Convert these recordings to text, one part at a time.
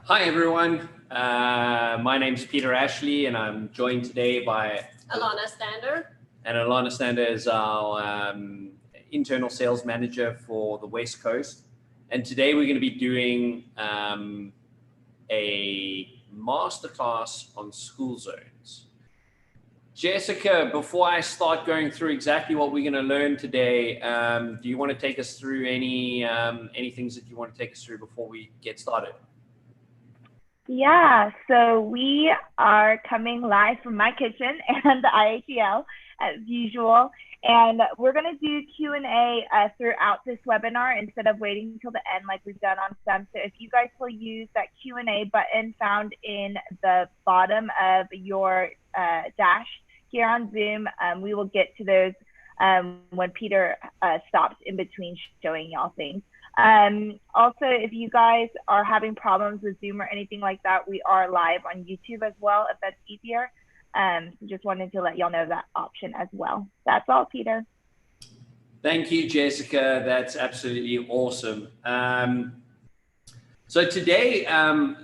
Hi everyone, my name is Peter Ashley and I'm joined today by Alana Stander. And Alana Stander is our internal sales manager for the West Coast. And today we're going to be doing a masterclass on school zones. Jessica, before I start going through exactly what we're going to learn today, do you want to take us through any things that you want to take us through before we get started? Yeah, so we are coming live from my kitchen and the iATL as usual, and we're going to do Q&A throughout this webinar instead of waiting until the end like we've done on some. So if you guys will use that Q&A button found in the bottom of your dash here on Zoom, we will get to those when Peter stops in between showing y'all things. Also, if you guys are having problems with Zoom or anything like that, we are live on YouTube as well, if that's easier. Just wanted to let y'all know that option as well. That's all, Peter. Thank you, Jessica. That's absolutely awesome. So today, I'm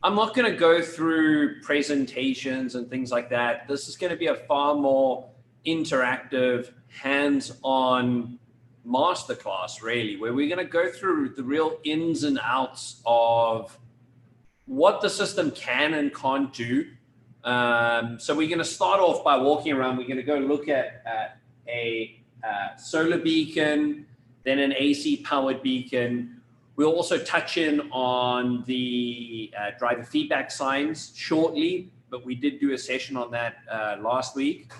not going to go through presentations and things like that. This is going to be a far more interactive, hands-on masterclass, really, where we're going to go through the real ins and outs of what the system can and can't do. So we're going to start off by walking around. We're going to go look at a solar beacon, then an AC powered beacon. We'll also touch in on the driver feedback signs shortly, but we did do a session on that last week.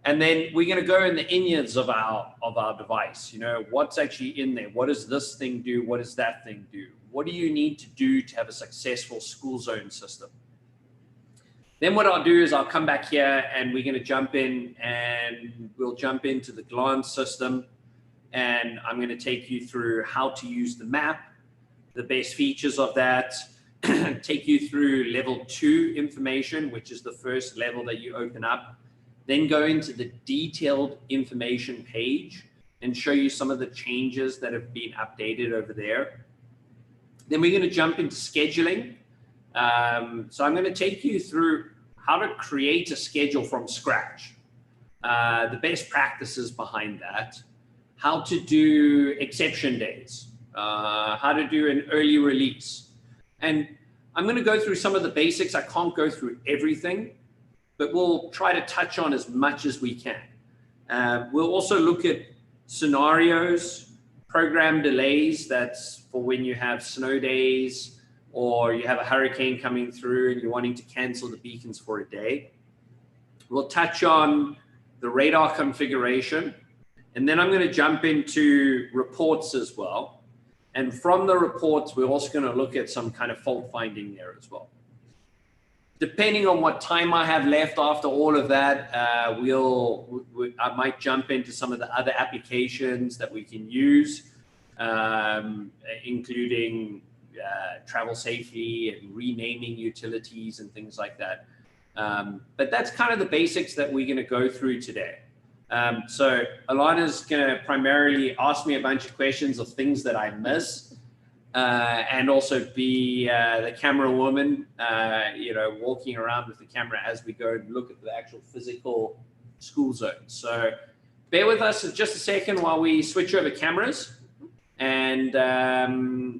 And then we're going to go in the innards of our device. You know, what's actually in there? What does this thing do? What does that thing do? What do you need to do to have a successful school zone system? Then what I'll do is I'll come back here and we're going to jump in and we'll jump into the glance system. And I'm going to take you through how to use the map, the best features of that, take you through level 2 information, which is the first level that you open up. Then go into the detailed information page and show you some of the changes that have been updated over there. Then we're going to jump into scheduling. So I'm going to take you through how to create a schedule from scratch, the best practices behind that, how to do exception days, how to do an early release. And I'm going to go through some of the basics. I can't go through everything, but we'll try to touch on as much as we can. We'll also look at scenarios, program delays. That's for when you have snow days or you have a hurricane coming through and you're wanting to cancel the beacons for a day. We'll touch on the radar configuration. And then I'm going to jump into reports as well. And from the reports, we're also going to look at some kind of fault finding there as well. Depending on what time I have left after all of that, I might jump into some of the other applications that we can use, including travel safely and renaming utilities and things like that. But that's kind of the basics that we're going to go through today. So Alana's going to primarily ask me a bunch of questions of things that I miss. And also be the camera woman, you know, walking around with the camera as we go and look at the actual physical school zone. So bear with us just a second while we switch over cameras, and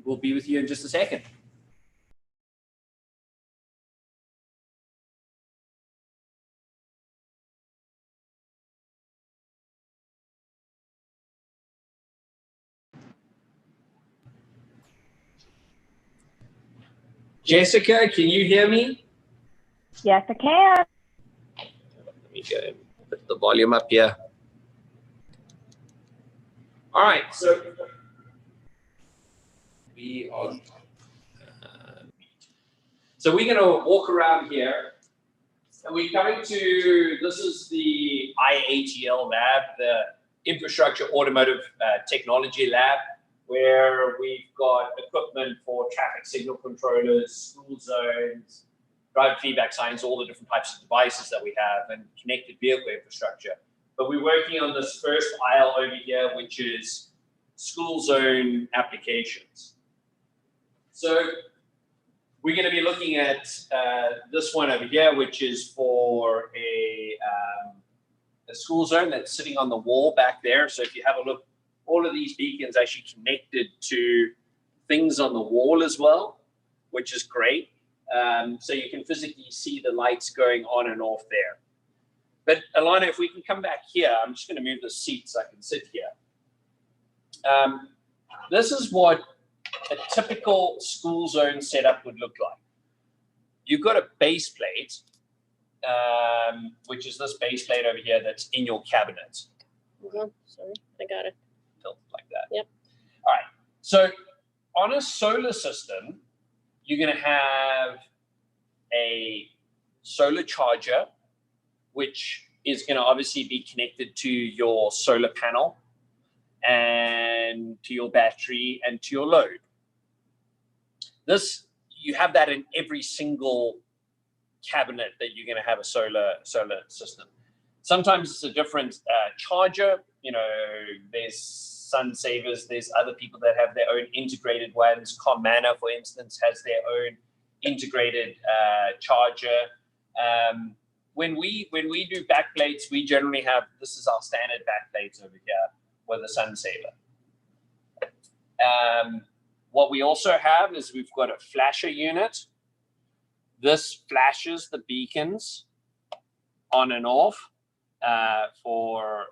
we'll be with you in just a second. Jessica, can you hear me? Yes, I can. Let me go and put the volume up here. All right, so we are. So we're going to walk around here, and we're coming to. This is the iATL lab, the Infrastructure Automotive Technology Lab, where we've got equipment for traffic signal controllers, school zones, driver feedback signs, all the different types of devices that we have, and connected vehicle infrastructure. But we're working on this first aisle over here, which is school zone applications. So we're going to be looking at this one over here, which is for a school zone that's sitting on the wall back there. So if you have a look, all of these beacons actually connected to things on the wall as well, which is great. So you can physically see the lights going on and off there. But Alana, if we can come back here, I'm just going to move the seat so I can sit here. This is what a typical school zone setup would look like. You've got a base plate, which is this base plate over here that's in your cabinet. Sorry, I got it. Built like that. Yep. All right. So on a solar system, you're going to have a solar charger, which is going to obviously be connected to your solar panel and to your battery and to your load. You have that in every single cabinet that you're going to have a solar system. Sometimes it's a different charger. You know, there's Sun Savers, there's other people that have their own integrated ones. Comana, for instance, has their own integrated charger. When we do backplates, we generally have, this is our standard backplates over here with a Sun Saver. What we also have is we've got a flasher unit. This flashes the beacons on and off for,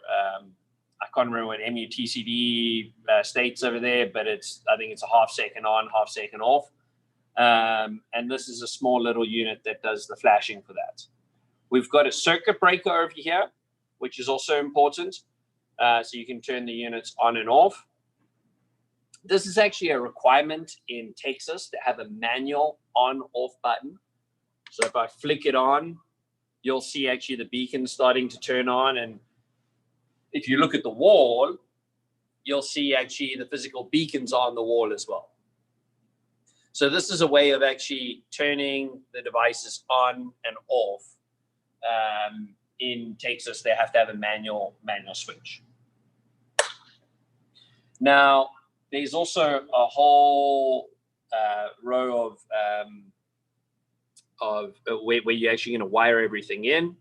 I can't remember what MUTCD states over there, but I think it's a half second on, half second off. And this is a small little unit that does the flashing for that. We've got a circuit breaker over here, which is also important. So you can turn the units on and off. This is actually a requirement in Texas to have a manual on-off button. So if I flick it on, you'll see actually the beacon starting to turn on. And if you look at the wall, you'll see actually the physical beacons on the wall as well. So this is a way of actually turning the devices on and off. In Texas, they have to have a manual switch. Now, there's also a whole row of where you're actually going to wire everything in.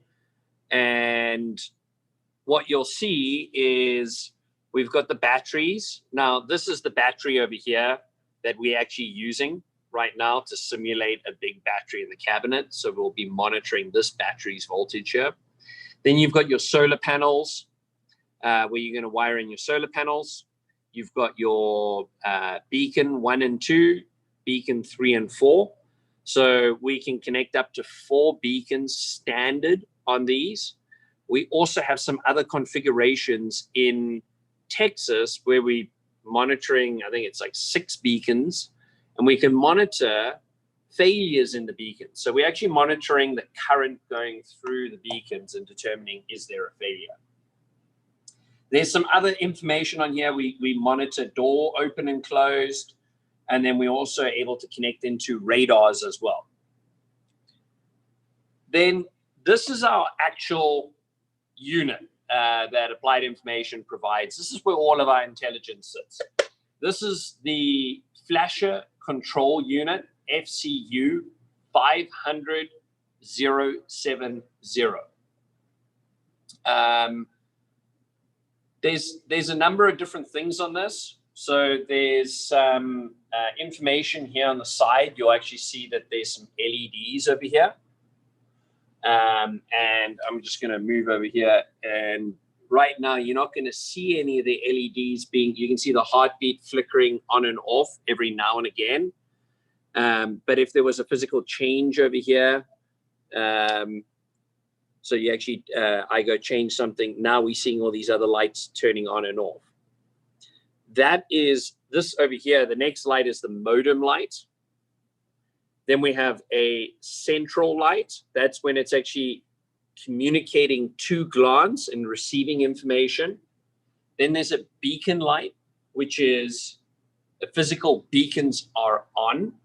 And what you'll see is we've got the batteries. Now, this is the battery over here that we're actually using right now to simulate a big battery in the cabinet. So we'll be monitoring this battery's voltage here. Then you've got your solar panels, where you're going to wire in your solar panels. You've got your beacon 1 and 2, beacon 3 and 4. So we can connect up to 4 beacons standard on these. We also have some other configurations in Texas where we're monitoring, I think it's like 6 beacons, and we can monitor failures in the beacons. So we're actually monitoring the current going through the beacons and determining, is there a failure? There's some other information on here. We monitor door open and closed, and then we're also able to connect into radars as well. Then this is our actual unit that Applied Information provides. This is where all of our intelligence sits. This is the Flasher Control Unit, FCU 500-070. There's a number of different things on this. So there's some information here on the side. You'll actually see that there's some LEDs over here. And I'm just going to move over here. And right now, you're not going to see any of the LEDs being, you can see the heartbeat flickering on and off every now and again. But if there was a physical change over here, so you actually, I go change something. Now we're seeing all these other lights turning on and off. That is this over here. The next light is the modem light. Then we have a central light. That's when it's actually communicating to glance and receiving information. Then there's a beacon light, which is the physical beacons are on.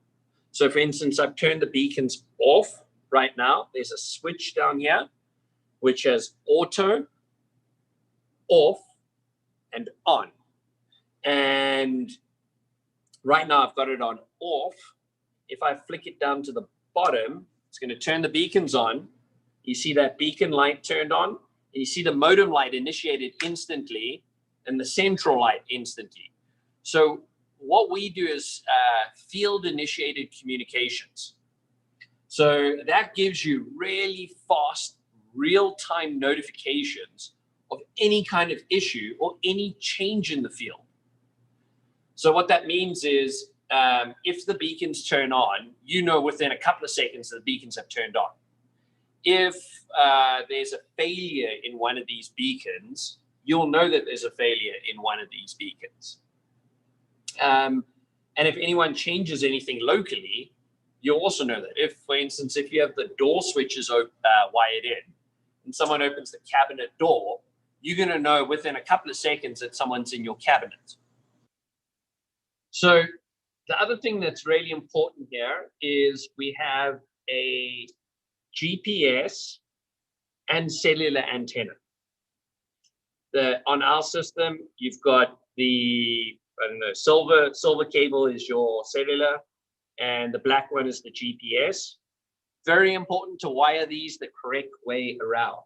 So for instance, I've turned the beacons off right now. There's a switch down here, which has auto, off, and on. And right now I've got it on off. if I flick it down to the bottom, it's going to turn the beacons on. You see that beacon light turned on, and you see the modem light initiated instantly and the central light instantly. So what we do is field initiated communications. So that gives you really fast, real-time notifications of any kind of issue or any change in the field. So what that means is if the beacons turn on, you know within a couple of seconds the beacons have turned on. If there's a failure in one of these beacons, you'll know that there's a failure in one of these beacons. And if anyone changes anything locally, you'll also know that. If, for instance, if you have the door switches wired in and someone opens the cabinet door, you're going to know within a couple of seconds that someone's in your cabinet. So the other thing that's really important here is we have a GPS and cellular antenna. On our system, you've got the silver cable is your cellular, and the black one is the GPS. Very important to wire these the correct way around.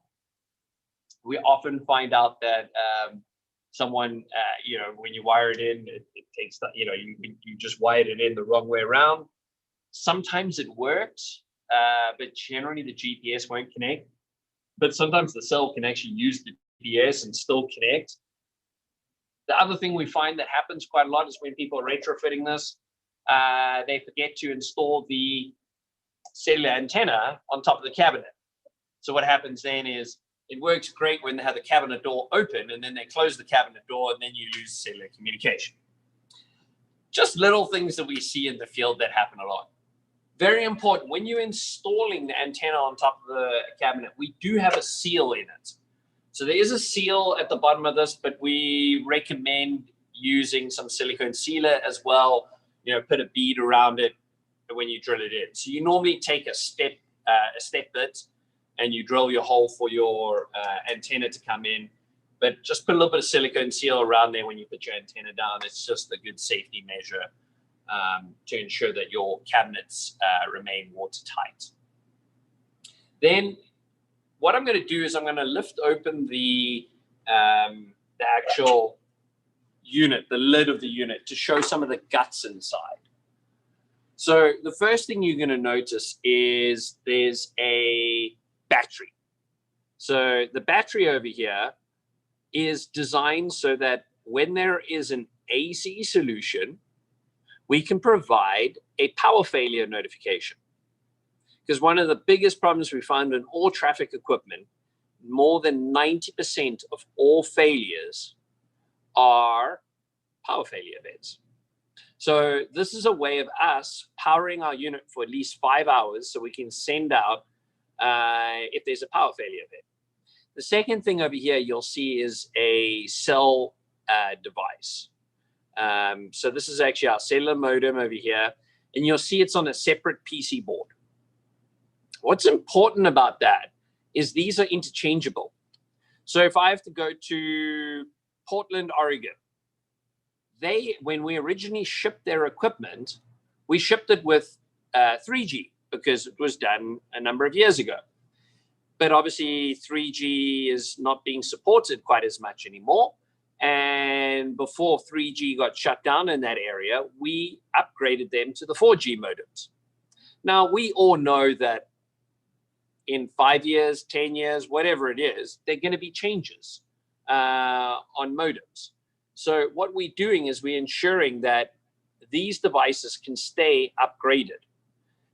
We often find out that someone, when you wire it in, it takes, you just wired it in the wrong way around. Sometimes it works, but generally the GPS won't connect. But sometimes the cell can actually use the GPS and still connect. The other thing we find that happens quite a lot is when people are retrofitting this, they forget to install the cellular antenna on top of the cabinet. So what happens then is it works great when they have the cabinet door open, and then they close the cabinet door, and then you lose cellular communication. Just little things that we see in the field that happen a lot. Very important, when you're installing the antenna on top of the cabinet, we do have a seal in it. So there is a seal at the bottom of this, but we recommend using some silicone sealer as well. Put a bead around it when you drill it in. So you normally take a step bit and you drill your hole for your antenna to come in, but just put a little bit of silicone seal around there when you put your antenna down. It's just a good safety measure to ensure that your cabinets remain watertight. Then what I'm going to do is I'm going to lift open the actual unit, the lid of the unit, to show some of the guts inside. So the first thing you're going to notice is there's a battery. So the battery over here is designed so that when there is an AC solution, we can provide a power failure notification. Because one of the biggest problems we find in all traffic equipment, more than 90% of all failures are power failure events. So this is a way of us powering our unit for at least 5 hours so we can send out if there's a power failure event. The second thing over here you'll see is a cell device. So this is actually our cellular modem over here, and you'll see it's on a separate PC board. What's important about that is these are interchangeable. So if I have to go to Portland, Oregon, when we originally shipped their equipment, we shipped it with 3G because it was done a number of years ago. But obviously 3G is not being supported quite as much anymore. And before 3G got shut down in that area, we upgraded them to the 4G modems. Now, we all know that in 5 years, 10 years, whatever it is, there are going to be changes on modems. So what we're doing is we're ensuring that these devices can stay upgraded.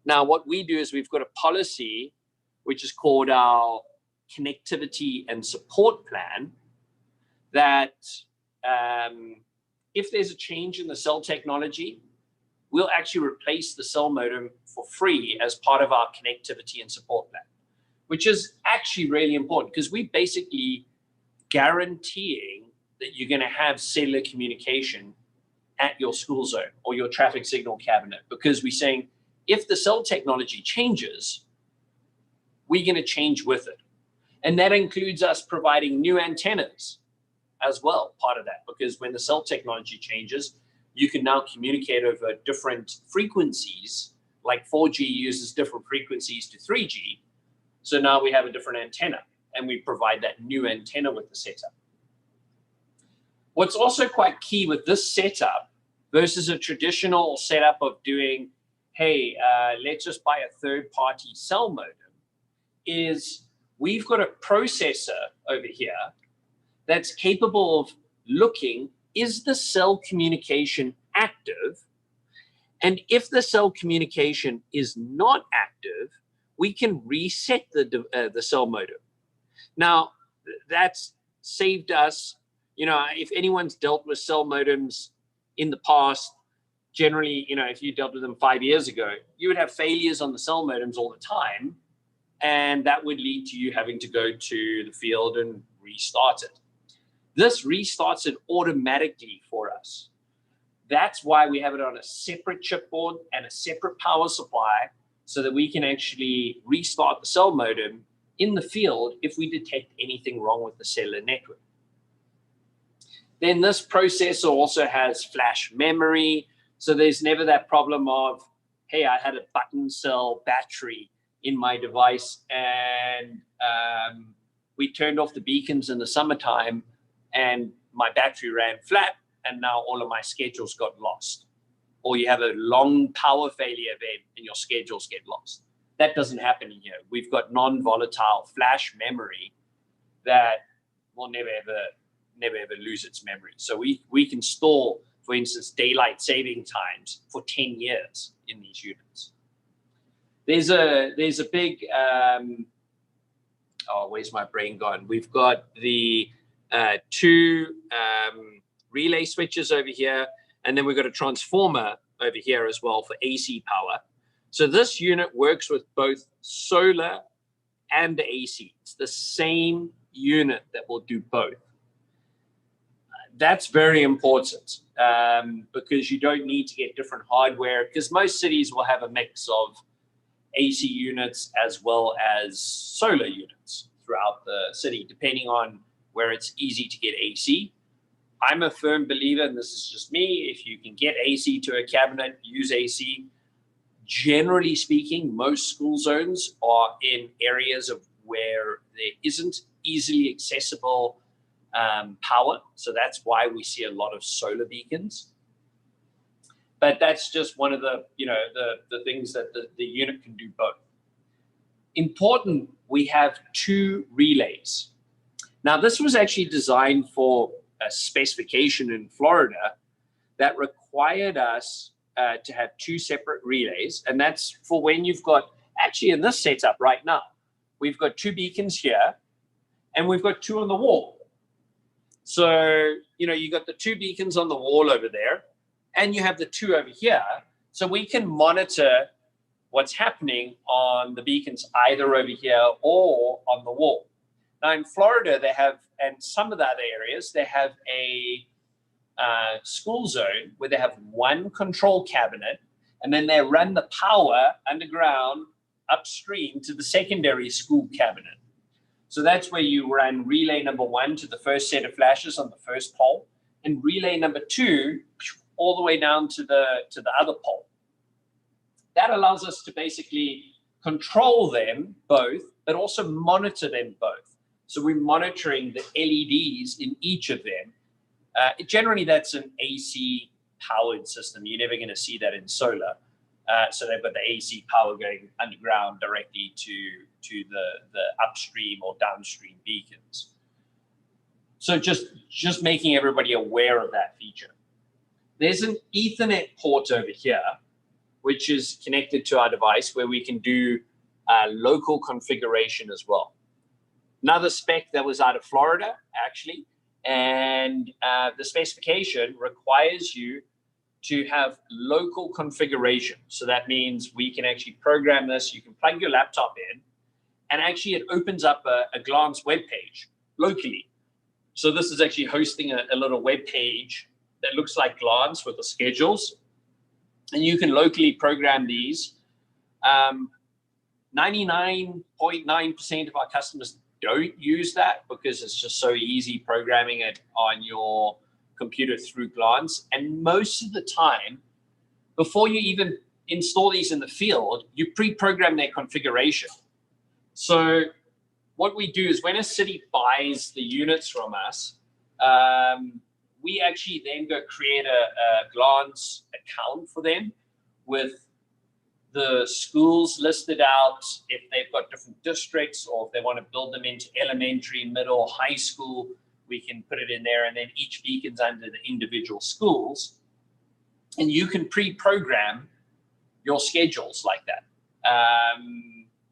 Now, what we do is we've got a policy, which is called our connectivity and support plan, that if there's a change in the cell technology, we'll actually replace the cell modem for free as part of our connectivity and support plan, which is actually really important because we're basically guaranteeing that you're going to have cellular communication at your school zone or your traffic signal cabinet, because we're saying if the cell technology changes, we're going to change with it. And that includes us providing new antennas as well, part of that, because when the cell technology changes, you can now communicate over different frequencies like 4G uses different frequencies to 3G. So now we have a different antenna, and we provide that new antenna with the setup. What's also quite key with this setup versus a traditional setup of doing, hey, let's just buy a third-party cell modem, is we've got a processor over here that's capable of looking, is the cell communication active? And if the cell communication is not active, we can reset the cell modem. Now, that's saved us, you know, if anyone's dealt with cell modems in the past, generally, you know, if you dealt with them 5 years ago, you would have failures on the cell modems all the time, and that would lead to you having to go to the field and restart it. This restarts it automatically for us. That's why we have it on a separate chipboard and a separate power supply, so that we can actually restart the cell modem in the field if we detect anything wrong with the cellular network. Then this processor also has flash memory, so there's never that problem of, hey, I had a button cell battery in my device, and we turned off the beacons in the summertime, and my battery ran flat, and now all of my schedules got lost. Or you have a long power failure event and your schedules get lost. That doesn't happen here. We've got non-volatile flash memory that will never ever lose its memory. So we can store, for instance, daylight saving times for 10 years in these units. There's a big, where's my brain gone? We've got the two relay switches over here, and then we've got a transformer over here as well for AC power. So this unit works with both solar and AC. It's the same unit that will do both. That's very important because you don't need to get different hardware, because most cities will have a mix of AC units as well as solar units throughout the city, depending on where it's easy to get AC. I'm a firm believer, and this is just me, if you can get AC to a cabinet, use AC. Generally speaking, most school zones are in areas of where there isn't easily accessible power. So that's why we see a lot of solar beacons. But that's just one of the, you know, the things that the unit can do both. Important, we have two relays. Now, this was actually designed for a specification in Florida that required us to have two separate relays. And that's for when you've got, actually in this setup right now, we've got two beacons here and we've got two on the wall. So, you know, you got the two beacons on the wall over there and you have the two over here. So we can monitor what's happening on the beacons either over here or on the wall. Now in Florida, they have, and some of the other areas, they have a school zone where they have one control cabinet, and then they run the power underground upstream to the secondary school cabinet. So that's where you run relay number one to the first set of flashes on the first pole, and relay number two all the way down to the other pole. That allows us to basically control them both, but also monitor them both. So we're monitoring the LEDs in each of them. Generally, that's an AC powered system. You're never going to see that in solar. So they've got the AC power going underground directly to the upstream or downstream beacons. So just making everybody aware of that feature. There's an Ethernet port over here, which is connected to our device, where we can do local configuration as well. Another spec that was out of Florida, actually, and the specification requires you to have local configuration. So that means we can actually program this. You can plug your laptop in, and actually it opens up a glance web page locally. So this is actually hosting a little web page that looks like Glance with the schedules, and you can locally program these. 99.9% of our customers don't use that because it's just so easy programming it on your computer through Glance. And most of the time, before you even install these in the field, you pre-program their configuration. So what we do is when a city buys the units from us, we actually then go create a Glance account for them with the schools listed out, if they've got different districts, or if they want to build them into elementary, middle, high school, we can put it in there, and then each beacon's under the individual schools. And you can pre-program your schedules like that,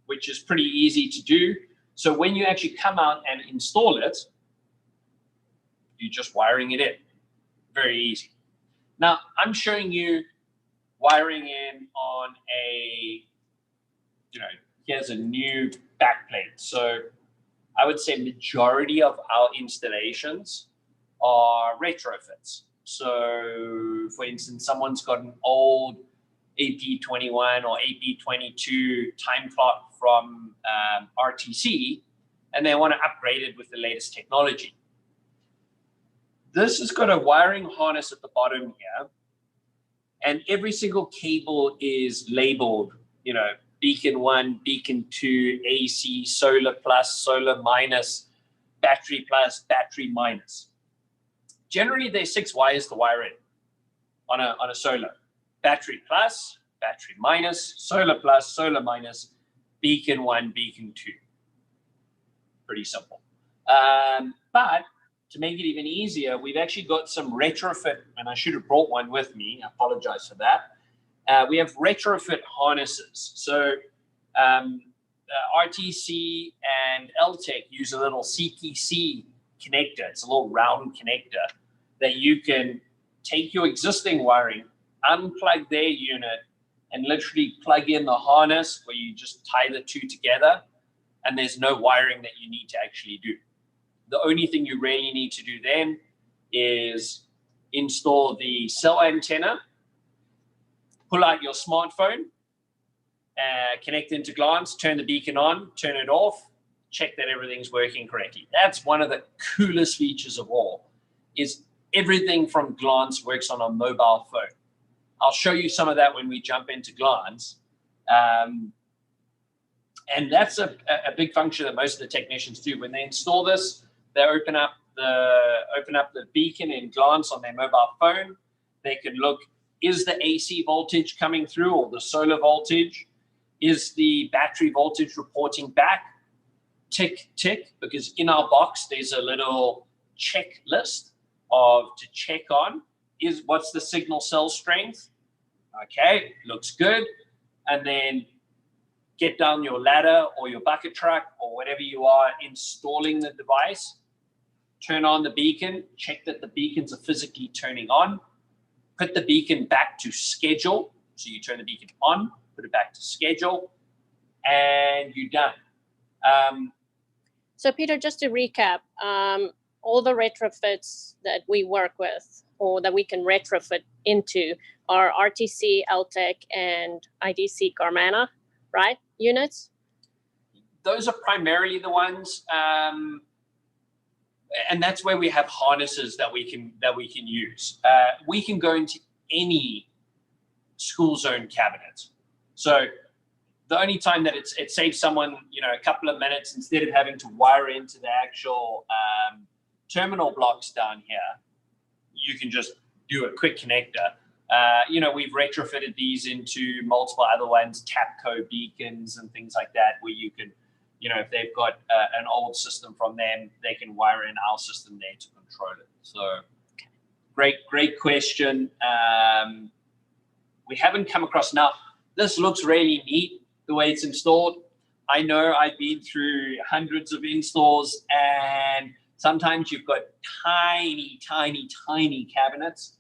which is pretty easy to do. So when you actually come out and install it, you're just wiring it in. Very easy. Now, I'm showing you wiring in on a, here's a new backplate. So I would say majority of our installations are retrofits. So for instance, someone's got an old AP21 or AP22 time clock from RTC, and they want to upgrade it with the latest technology. This has got a wiring harness at the bottom here, and every single cable is labeled, beacon 1, beacon 2, AC, solar plus, solar minus, battery plus, battery minus. Generally, there's 6 wires to wire in on a solar. Battery plus, battery minus, solar plus, solar minus, beacon 1, beacon 2. Pretty simple. But to make it even easier, we've actually got some retrofit, and I should have brought one with me. I apologize for that. We have retrofit harnesses. So RTC and LTEC use a little CPC connector. It's a little round connector that you can take your existing wiring, unplug their unit, and literally plug in the harness where you just tie the two together, and there's no wiring that you need to actually do. The only thing you really need to do then is install the cell antenna, pull out your smartphone, connect into Glance, turn the beacon on, turn it off, check that everything's working correctly. That's one of the coolest features of all, is everything from Glance works on a mobile phone. I'll show you some of that when we jump into Glance. And that's a big function that most of the technicians do. When they install this, they open up the beacon in Glance on their mobile phone. They can look, is the AC voltage coming through or the solar voltage? Is the battery voltage reporting back? Tick, tick, because in our box, there's a little checklist to check on. What's the signal cell strength? Okay, looks good. And then get down your ladder or your bucket truck or whatever you are installing the device, turn on the beacon, check that the beacons are physically turning on, put the beacon back to schedule. So you turn the beacon on, put it back to schedule, and you're done. So Peter, just to recap, all the retrofits that we work with or that we can retrofit into are RTC, LTEC, and IDC Carmana, right? Units? Those are primarily the ones, and that's where we have harnesses that we can use. We can go into any school zone cabinet. So the only time that it saves someone, a couple of minutes instead of having to wire into the actual terminal blocks down here, you can just do a quick connector. We've retrofitted these into multiple other ones, TAPCO beacons and things like that, where you can, if they've got an old system from them, they can wire in our system there to control it. So great question. We haven't come across, now this looks really neat the way it's installed. I know I've been through hundreds of installs, and sometimes you've got tiny, tiny, tiny cabinets.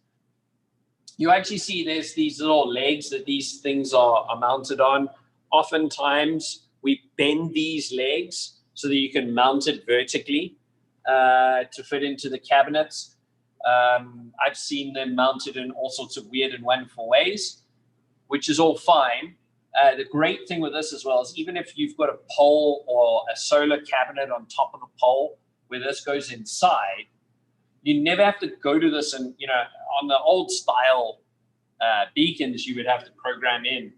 You actually see there's these little legs that these things are mounted on. Oftentimes, we bend these legs so that you can mount it vertically to fit into the cabinets. I've seen them mounted in all sorts of weird and wonderful ways, which is all fine. The great thing with this as well is even if you've got a pole or a solar cabinet on top of the pole where this goes inside, you never have to go to this and, on the old style beacons, you would have to program in,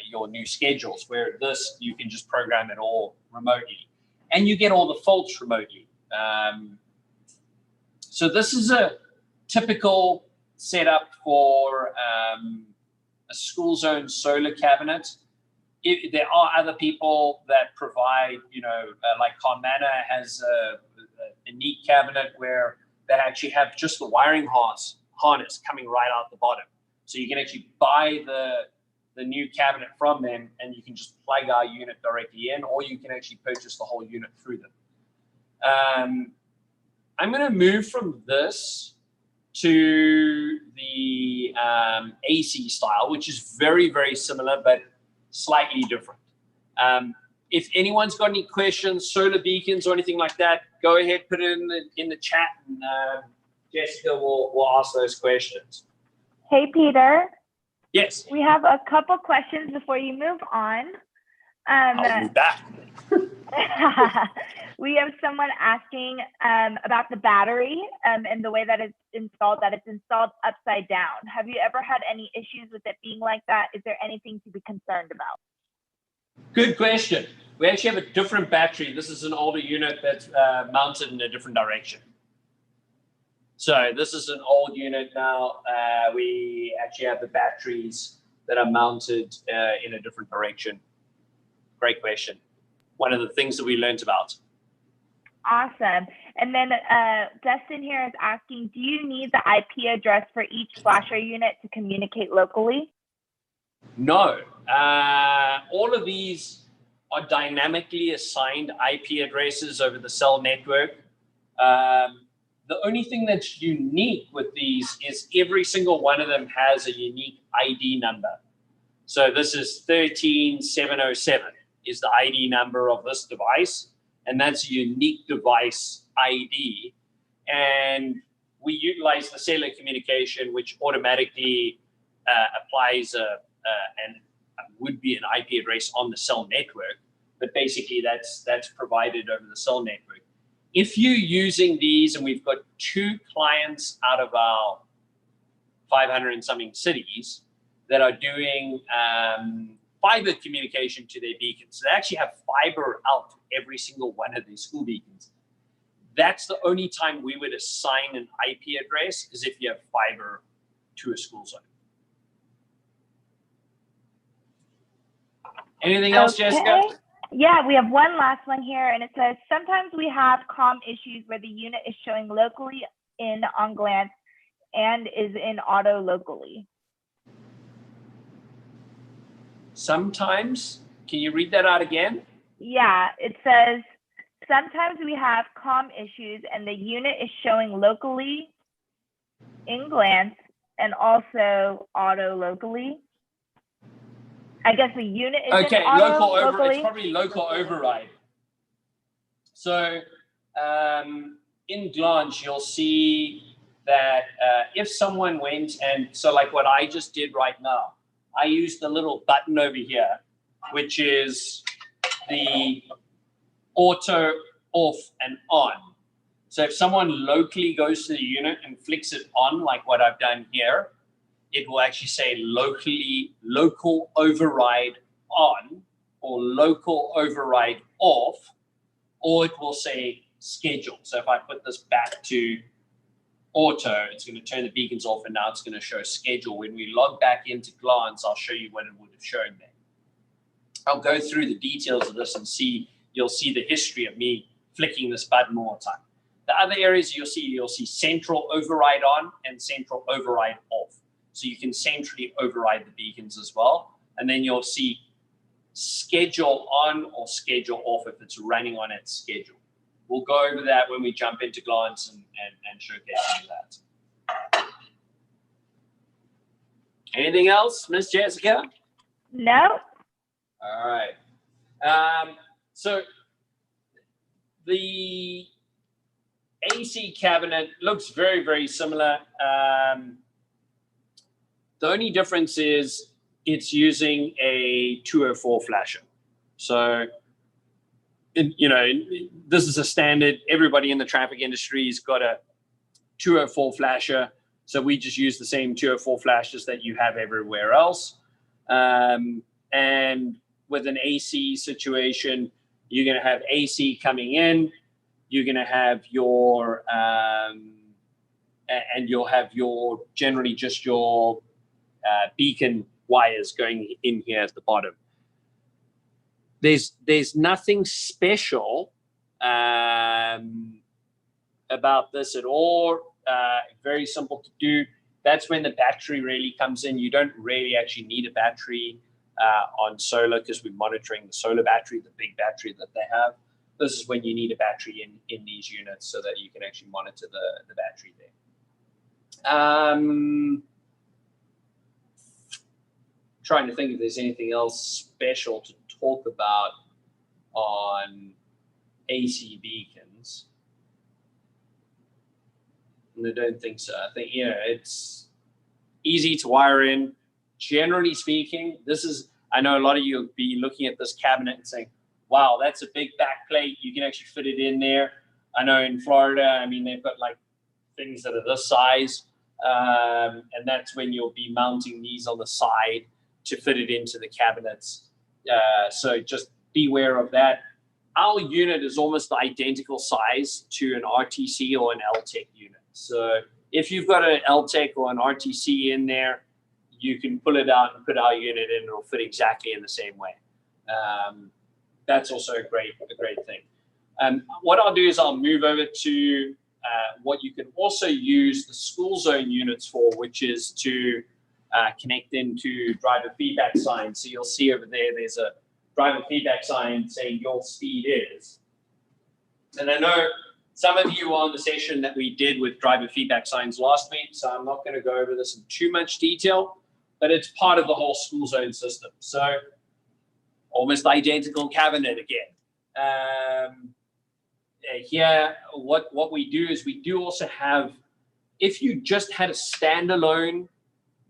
your new schedules, where this, you can just program it all remotely. And you get all the faults remotely. So this is a typical setup for a school zone solar cabinet. There are other people that provide, like Carmana has a neat cabinet where they actually have just the wiring harness coming right out the bottom. So you can actually buy the new cabinet from them, and you can just plug our unit directly in, or you can actually purchase the whole unit through them. I'm going to move from this to the AC style, which is very, very similar, but slightly different. If anyone's got any questions, solar beacons or anything like that, go ahead, put it in the chat, and Jessica will ask those questions. Hey, Peter. Yes. We have a couple questions before you move on. I'll move back. We have someone asking about the battery and the way that it's installed upside down. Have you ever had any issues with it being like that? Is there anything to be concerned about? Good question. We actually have a different battery. This is an older unit that's mounted in a different direction. So this is an old unit now. We actually have the batteries that are mounted in a different direction. Great question. One of the things that we learned about. Awesome. And then Dustin here is asking, do you need the IP address for each flasher unit to communicate locally? No. All of these are dynamically assigned IP addresses over the cell network. The only thing that's unique with these is every single one of them has a unique ID number. So this is 13707 is the ID number of this device, and that's a unique device ID. And we utilize the cellular communication, which automatically applies and would be an IP address on the cell network, but basically that's provided over the cell network. If you're using these, and we've got 2 clients out of our 500 and something cities that are doing fiber communication to their beacons. So they actually have fiber out to every single one of these school beacons. That's the only time we would assign an IP address, is if you have fiber to a school zone. Anything else, Okay. Jessica? Yeah, we have one last one here, and it says, sometimes we have comm issues where the unit is showing locally in on glance and is in auto locally. Sometimes, can you read that out again? Yeah, it says, sometimes we have comm issues and the unit is showing locally in glance and also auto locally. I guess the unit is okay, in auto locally. It's locally. probably local override. So in glance, you'll see that if someone went and, so like what I just did right now, I used the little button over here, which is the auto off and on. So if someone locally goes to the unit and flicks it on, like what I've done here, it will actually say local override on, or local override off, or it will say schedule. So if I put this back to auto, it's going to turn the beacons off, and now it's going to show schedule. When we log back into glance, I'll show you what it would have shown there. I'll go through the details of this and you'll see the history of me flicking this button all the time. The other areas you'll see central override on and central override off. So you can centrally override the beacons as well. And then you'll see schedule on or schedule off if it's running on its schedule. We'll go over that when we jump into glance and showcase some of that. Anything else, Miss Jessica? No. All right. So the AC cabinet looks very, very similar. The only difference is it's using a 204 flasher. So, this is a standard. Everybody in the traffic industry has got a 204 flasher. So we just use the same 204 flashes that you have everywhere else. And with an AC situation, you're going to have AC coming in. You're going to have your, and you'll have your, generally just your beacon wires going in here at the bottom. There's nothing special about this at all. Very simple to do. That's when the battery really comes in. You don't really actually need a battery on solar because we're monitoring the solar battery, the big battery that they have. This is when you need a battery in these units so that you can actually monitor the battery there. Trying to think if there's anything else special to talk about on AC beacons. And I don't think so. I think, you know, it's easy to wire in. Generally speaking, this is, I know a lot of you will be looking at this cabinet and saying, wow, that's a big back plate. You can actually fit it in there. I know in Florida, I mean, they've got like things that are this size. And that's when you'll be mounting these on the side to fit it into the cabinets. So just beware of that. Our unit is almost the identical size to an RTC or an LTEC unit. So if you've got an LTEC or an RTC in there, you can pull it out and put our unit in, and it'll fit exactly in the same way. That's also a great thing. What I'll do is I'll move over to what you can also use the school zone units for, which is to connect into driver feedback signs. So you'll see over there, there's a driver feedback sign saying your speed is. And I know some of you were on the session that we did with driver feedback signs last week, so I'm not going to go over this in too much detail, but it's part of the whole school zone system. So almost identical cabinet again. Here, what we do is we do also have, if you just had a standalone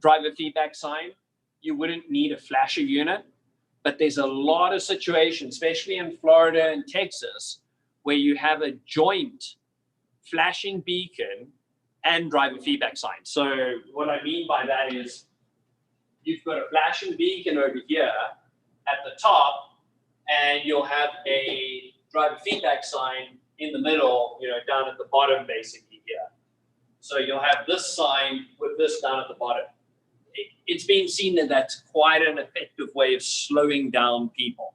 driver feedback sign, you wouldn't need a flasher unit. But there's a lot of situations, especially in Florida and Texas, where you have a joint flashing beacon and driver feedback sign. So what I mean by that is you've got a flashing beacon over here at the top, and you'll have a driver feedback sign in the middle, you know, down at the bottom, basically here. So you'll have this sign with this down at the bottom. It's been seen that that's quite an effective way of slowing down people.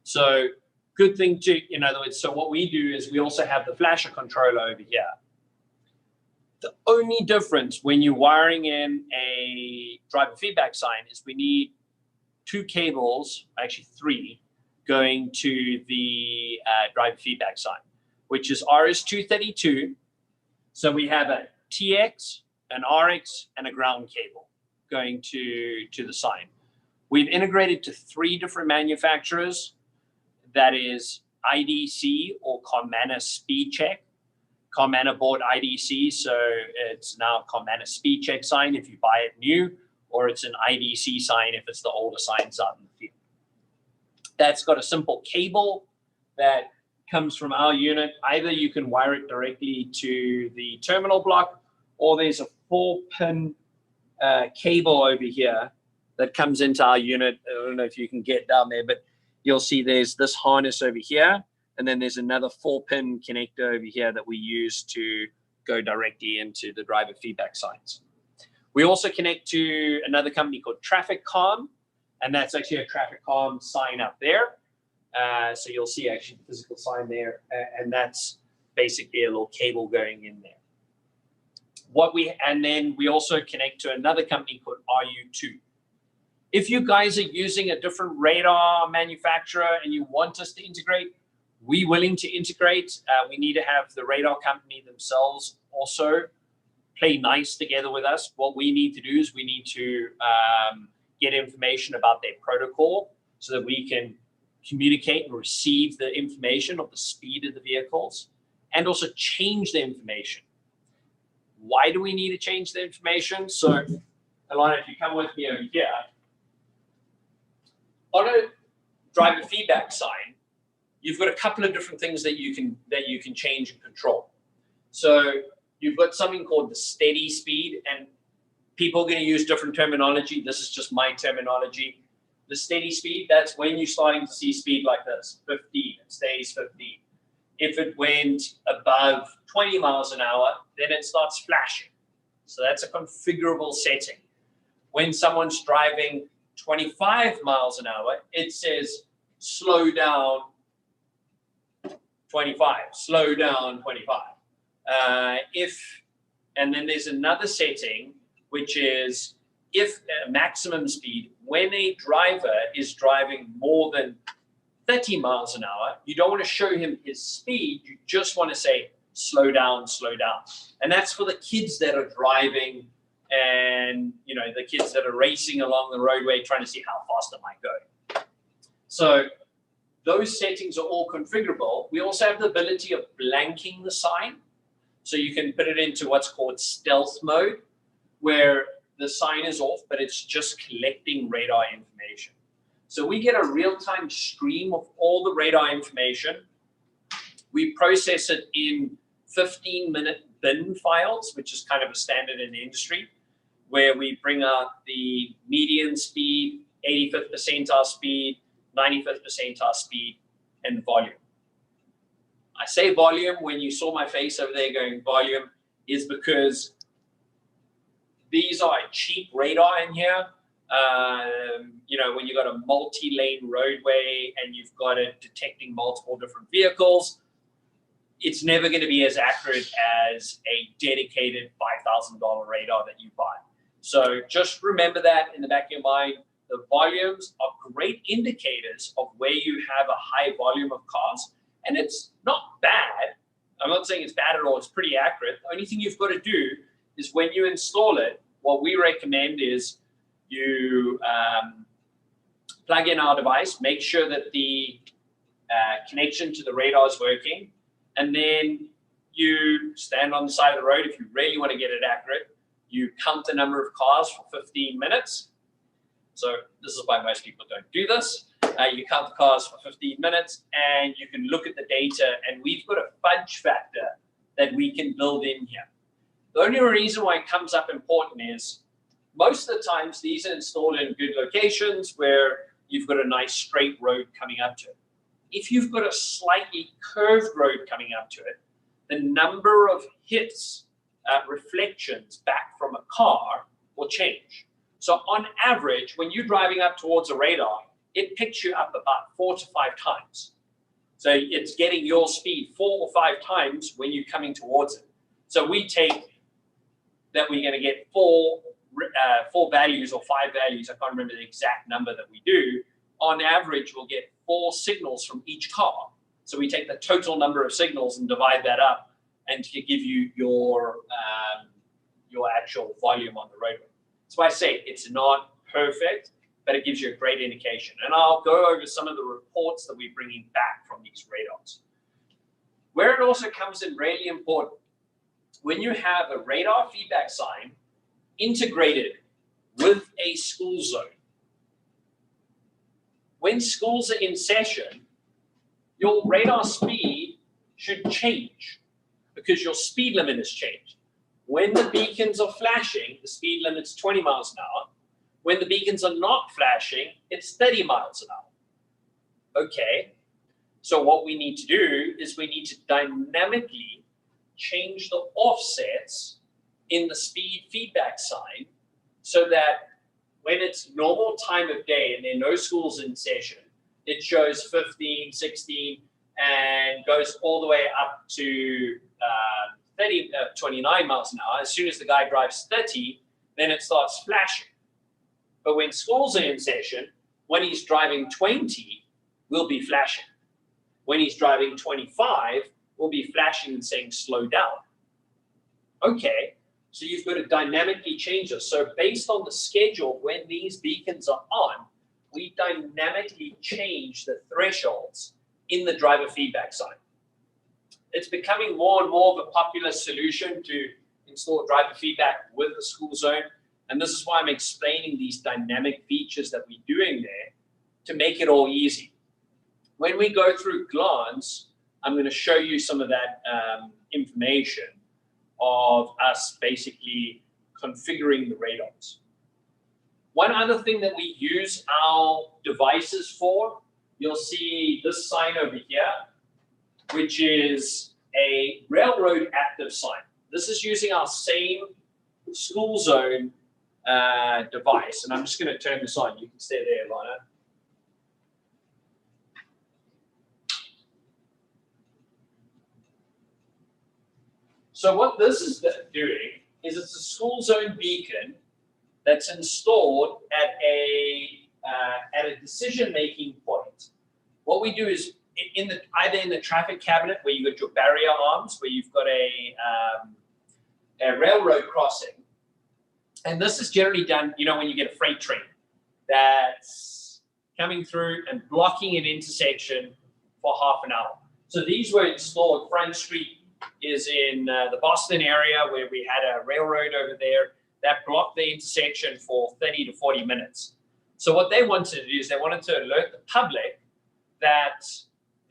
So good thing to, in other words, so what we do is we also have the flasher controller over here. The only difference when you're wiring in a driver feedback sign is we need 2 cables, actually 3, going to the driver feedback sign, which is RS-232. So we have a TX, an RX, and a ground cable going to the sign. We've integrated to 3 different manufacturers. That is IDC or Carmanah Speed Check. Carmanah bought IDC, so it's now Carmanah Speed Check sign if you buy it new, or it's an IDC sign if it's the older signs out in the field. That's got a simple cable that comes from our unit. Either you can wire it directly to the terminal block, or there's a 4-pin cable over here that comes into our unit. I don't know if you can get down there, but you'll see there's this harness over here, and then there's another 4-pin connector over here that we use to go directly into the driver feedback signs. We also connect to another company called Traffic Calm, and that's actually a Traffic Calm sign up there. So you'll see actually the physical sign there, and that's basically a little cable going in there. And then we also connect to another company called RU2. If you guys are using a different radar manufacturer and you want us to integrate, we're willing to integrate. We need to have the radar company themselves also play nice together with us. What we need to do is we need to get information about their protocol so that we can communicate and receive the information of the speed of the vehicles, and also change the information. Why do we need to change the information? So, Alana, if you come with me over here, on a driver feedback sign, you've got a couple of different things that you can change and control. So you've got something called the steady speed, and people are going to use different terminology. This is just my terminology. The steady speed, that's when you're starting to see speed like this, 15, it stays 15. If it went above 20 miles an hour, then it starts flashing. So that's a configurable setting. When someone's driving 25 miles an hour, it says slow down 25, slow down 25. And then there's another setting, which is if maximum speed, when a driver is driving more than 30 miles an hour, you don't want to show him his speed, you just want to say slow down, slow down. And that's for the kids that are driving and the kids that are racing along the roadway trying to see how fast it might go. So those settings are all configurable. We also have the ability of blanking the sign. So you can put it into what's called stealth mode, where the sign is off, but it's just collecting radar information. So we get a real-time stream of all the radar information. We process it in 15-minute bin files, which is kind of a standard in the industry, where we bring out the median speed, 85th percentile speed, 95th percentile speed, and volume. I say volume when you saw my face over there going volume is because these are cheap radar in here. When you've got a multi-lane roadway and you've got it detecting multiple different vehicles, it's never going to be as accurate as a dedicated $5,000 radar that you buy. So just remember that in the back of your mind. The volumes are great indicators of where you have a high volume of cars, and it's not bad. I'm not saying it's bad at all. It's pretty accurate. The only thing you've got to do is when you install it, what we recommend is you plug in our device, make sure that the connection to the radar is working, and then you stand on the side of the road. If you really want to get it accurate, you count the number of cars for 15 minutes. So this is why most people don't do this. You count the cars for 15 minutes, and you can look at the data, and we've got a fudge factor that we can build in here. The only reason why it comes up important is most of the times these are installed in good locations where you've got a nice straight road coming up to it. If you've got a slightly curved road coming up to it, the number of hits, reflections back from a car will change. So on average, when you're driving up towards a radar, it picks you up about 4 to 5 times. So it's getting your speed 4 or 5 times when you're coming towards it. So we take that we're going to get 4 values or 5 values. I can't remember the exact number that we do. On average, we'll get 4 signals from each car. So we take the total number of signals and divide that up, and to give you your actual volume on the roadway. So I say it's not perfect, but it gives you a great indication. And I'll go over some of the reports that we're bringing back from these radars. Where it also comes in really important, when you have a radar feedback sign integrated with a school zone, when schools are in session, your radar speed should change because your speed limit has changed. When the beacons are flashing, the speed limit's 20 miles an hour. When the beacons are not flashing, it's 30 miles an hour. Okay, so what we need to do is we need to dynamically change the offsets in the speed feedback sign so that when it's normal time of day and there are no schools in session, it shows 15, 16, and goes all the way up to 29 miles an hour. As soon as the guy drives 30, then it starts flashing. But when schools are in session, when he's driving 20, we'll be flashing. When he's driving 25, we'll be flashing and saying slow down. Okay, so you've got to dynamically change this. So based on the schedule, when these beacons are on, we dynamically change the thresholds in the driver feedback sign. It's becoming more and more of a popular solution to install driver feedback with the school zone. And this is why I'm explaining these dynamic features that we're doing there to make it all easy. When we go through glance, I'm going to show you some of that information. of us basically configuring the radars. One other thing that we use our devices for, you'll see this sign over here, which is a railroad active sign. This is using our same school zone device, and I'm just going to turn this on. You can stay there, Lana. So what this is doing is it's a school zone beacon that's installed at a decision-making point. What we do is either in the traffic cabinet where you've got your barrier arms, where you've got a railroad crossing, and this is generally done, you know, when you get a freight train that's coming through and blocking an intersection for half an hour. So these were installed. Front Street is in the Boston area where we had a railroad over there that blocked the intersection for 30 to 40 minutes. So what they wanted to do is they wanted to alert the public that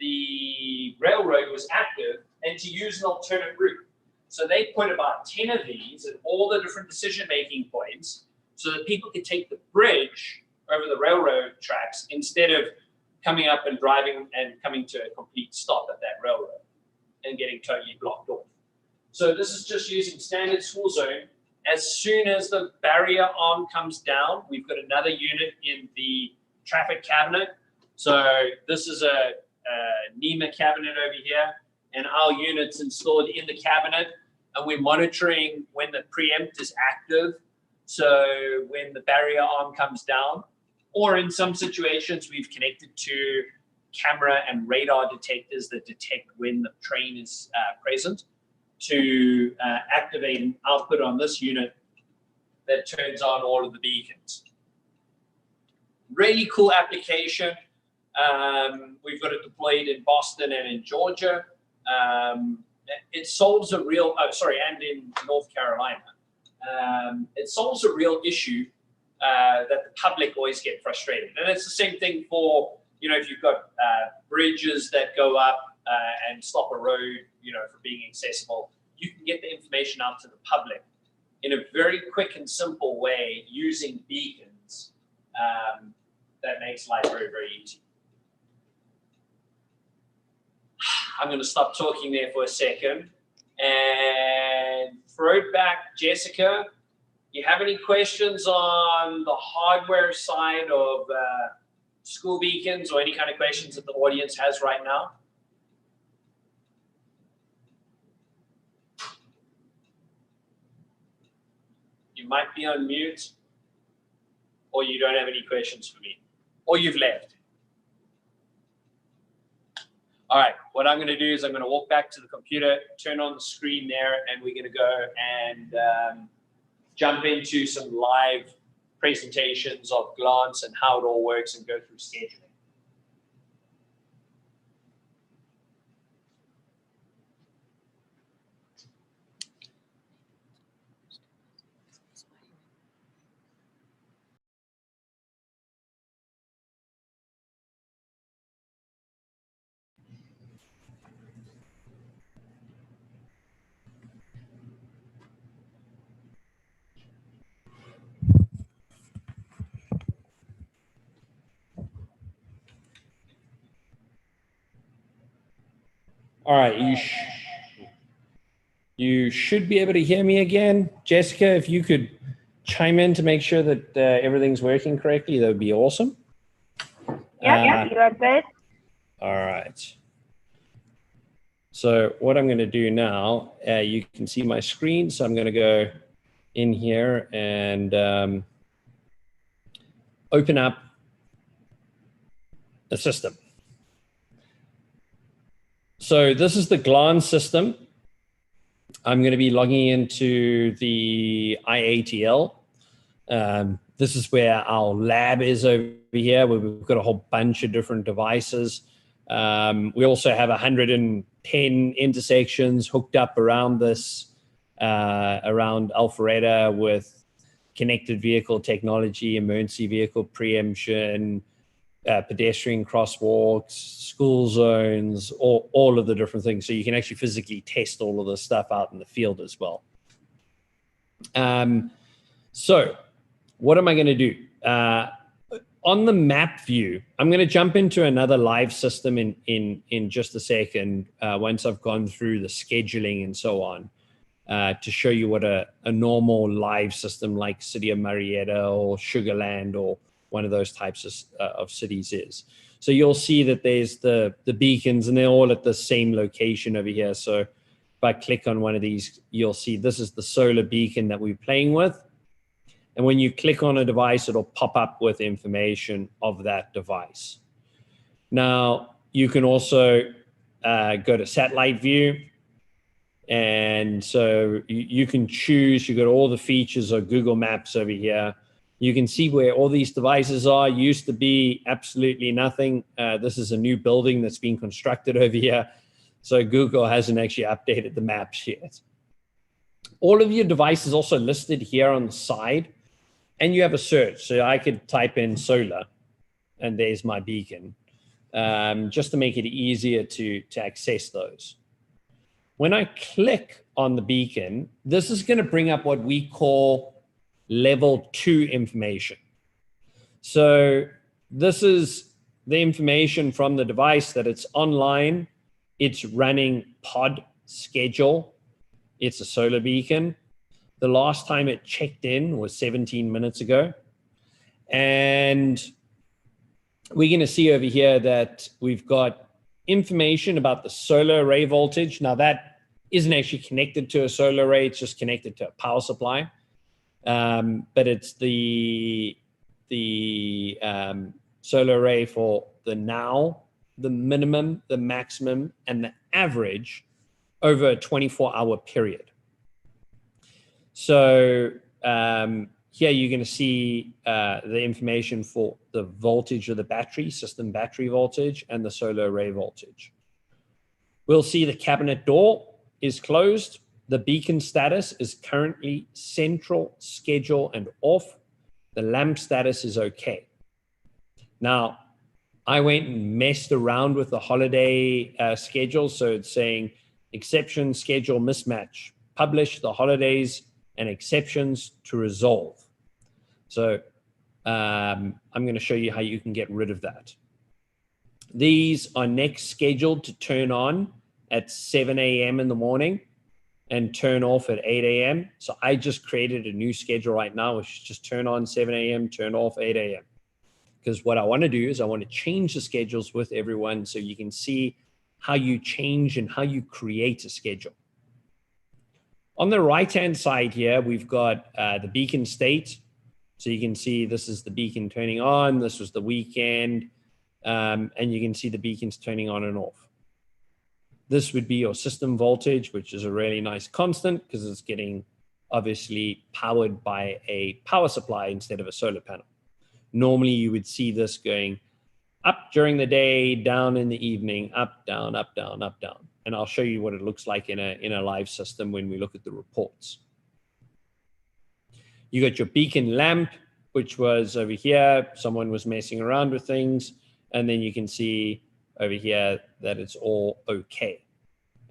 the railroad was active and to use an alternate route. So they put about 10 of these at all the different decision-making points so that people could take the bridge over the railroad tracks instead of coming up and driving and coming to a complete stop at that railroad and getting totally blocked off. So this is just using standard school zone. As soon as the barrier arm comes down, we've got another unit in the traffic cabinet. So this is a NEMA cabinet over here, and our unit's installed in the cabinet, and we're monitoring when the preempt is active. So when the barrier arm comes down, or in some situations, we've connected to camera and radar detectors that detect when the train is present to activate an output on this unit that turns on all of the beacons. Really cool application. We've got it deployed in Boston and in Georgia. It solves a real, and in North Carolina. It solves a real issue that the public always get frustrated. And it's the same thing for, you know, if you've got bridges that go up and stop a road, you know, for being accessible, you can get the information out to the public in a very quick and simple way using beacons that makes life very, very easy. I'm going to stop talking there for a second and throw it back, Jessica. You have any questions on the hardware side of school beacons or any kind of questions that the audience has right now? You might be on mute, or you don't have any questions for me, or you've left. All right, what I'm going to do is I'm going to walk back to the computer, turn on the screen there, and we're going to go and jump into some live presentations of Glance and how it all works and go through scheduling. All right, you should be able to hear me again. Jessica, if you could chime in to make sure that everything's working correctly, that would be awesome. Yeah, you are good. All right. So what I'm going to do now, you can see my screen, so I'm going to go in here and open up the system. So this is the Glance system. I'm going to be logging into the iATL. This is where our lab is over here, where we've got a whole bunch of different devices. We also have 110 intersections hooked up around this, around Alpharetta with connected vehicle technology, emergency vehicle preemption, pedestrian crosswalks, school zones, all of the different things. So you can actually physically test all of this stuff out in the field as well. So what am I going to do? On the map view, I'm going to jump into another live system in just a second, once I've gone through the scheduling and so on, to show you what a normal live system like City of Marietta or Sugarland or one of those types of cities is. So you'll see that there's the beacons, and they're all at the same location over here. So if I click on one of these, you'll see this is the solar beacon that we're playing with. And when you click on a device, it'll pop up with information of that device. Now, you can also go to satellite view. And so you can choose, you got all the features of Google Maps over here. You can see where all these devices are. Used to be absolutely nothing. This is a new building that's being constructed over here. So Google hasn't actually updated the maps yet. All of your devices also listed here on the side, and you have a search. So I could type in solar, and there's my beacon, just to make it easier to access those. When I click on the beacon, this is going to bring up what we call level 2 information. So this is the information from the device that it's online, it's running pod schedule, it's a solar beacon. The last time it checked in was 17 minutes ago. And we're going to see over here that we've got information about the solar array voltage. Now that isn't actually connected to a solar array, it's just connected to a power supply. But it's the solar array for the now, the minimum, the maximum, and the average over a 24-hour period. So here you're going to see the information for the voltage of the battery, system battery voltage, and the solar array voltage. We'll see the cabinet door is closed. The beacon status is currently central, schedule, and off. The lamp status is okay. Now, I went and messed around with the holiday schedule. So it's saying exception, schedule, mismatch. Publish the holidays and exceptions to resolve. So I'm going to show you how you can get rid of that. These are next scheduled to turn on at 7 a.m. in the morning and turn off at 8 a.m. So I just created a new schedule right now, which is just turn on 7 a.m., turn off 8 a.m. Because what I want to do is I want to change the schedules with everyone so you can see how you change and how you create a schedule. On the right-hand side here, we've got the beacon state. So you can see this is the beacon turning on. This was the weekend. And you can see the beacons turning on and off. This would be your system voltage, which is a really nice constant because it's getting obviously powered by a power supply instead of a solar panel. Normally you would see this going up during the day, down in the evening, up, down, up, down, up, down. And I'll show you what it looks like in a live system when we look at the reports. You got your beacon lamp, which was over here. Someone was messing around with things. And then you can see over here that it's all okay.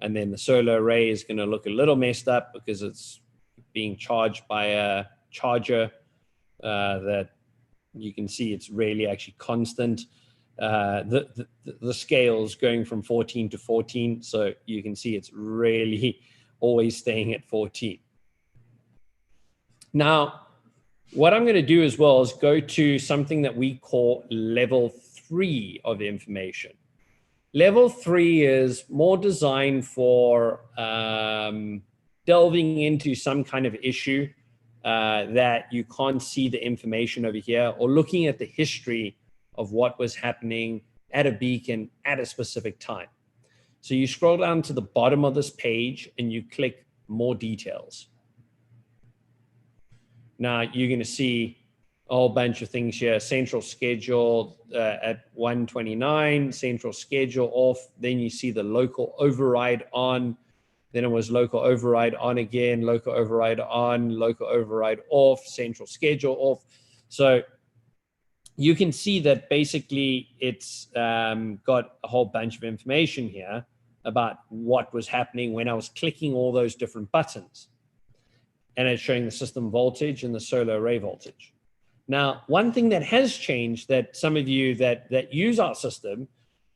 And then the solar array is going to look a little messed up because it's being charged by a charger that you can see it's really actually constant. The scale is going from 14 to 14. So you can see it's really always staying at 14. Now, what I'm going to do as well is go to something that we call level 3 of information. Level 3 is more designed for delving into some kind of issue that you can't see the information over here, or looking at the history of what was happening at a beacon at a specific time. So you scroll down to the bottom of this page and you click more details. Now you're going to see a whole bunch of things here. Central schedule at 129, central schedule off. Then you see the local override on. Then it was local override on again, local override on, local override off, central schedule off. So you can see that basically it's got a whole bunch of information here about what was happening when I was clicking all those different buttons. And it's showing the system voltage and the solar array voltage. Now, one thing that has changed that some of you that use our system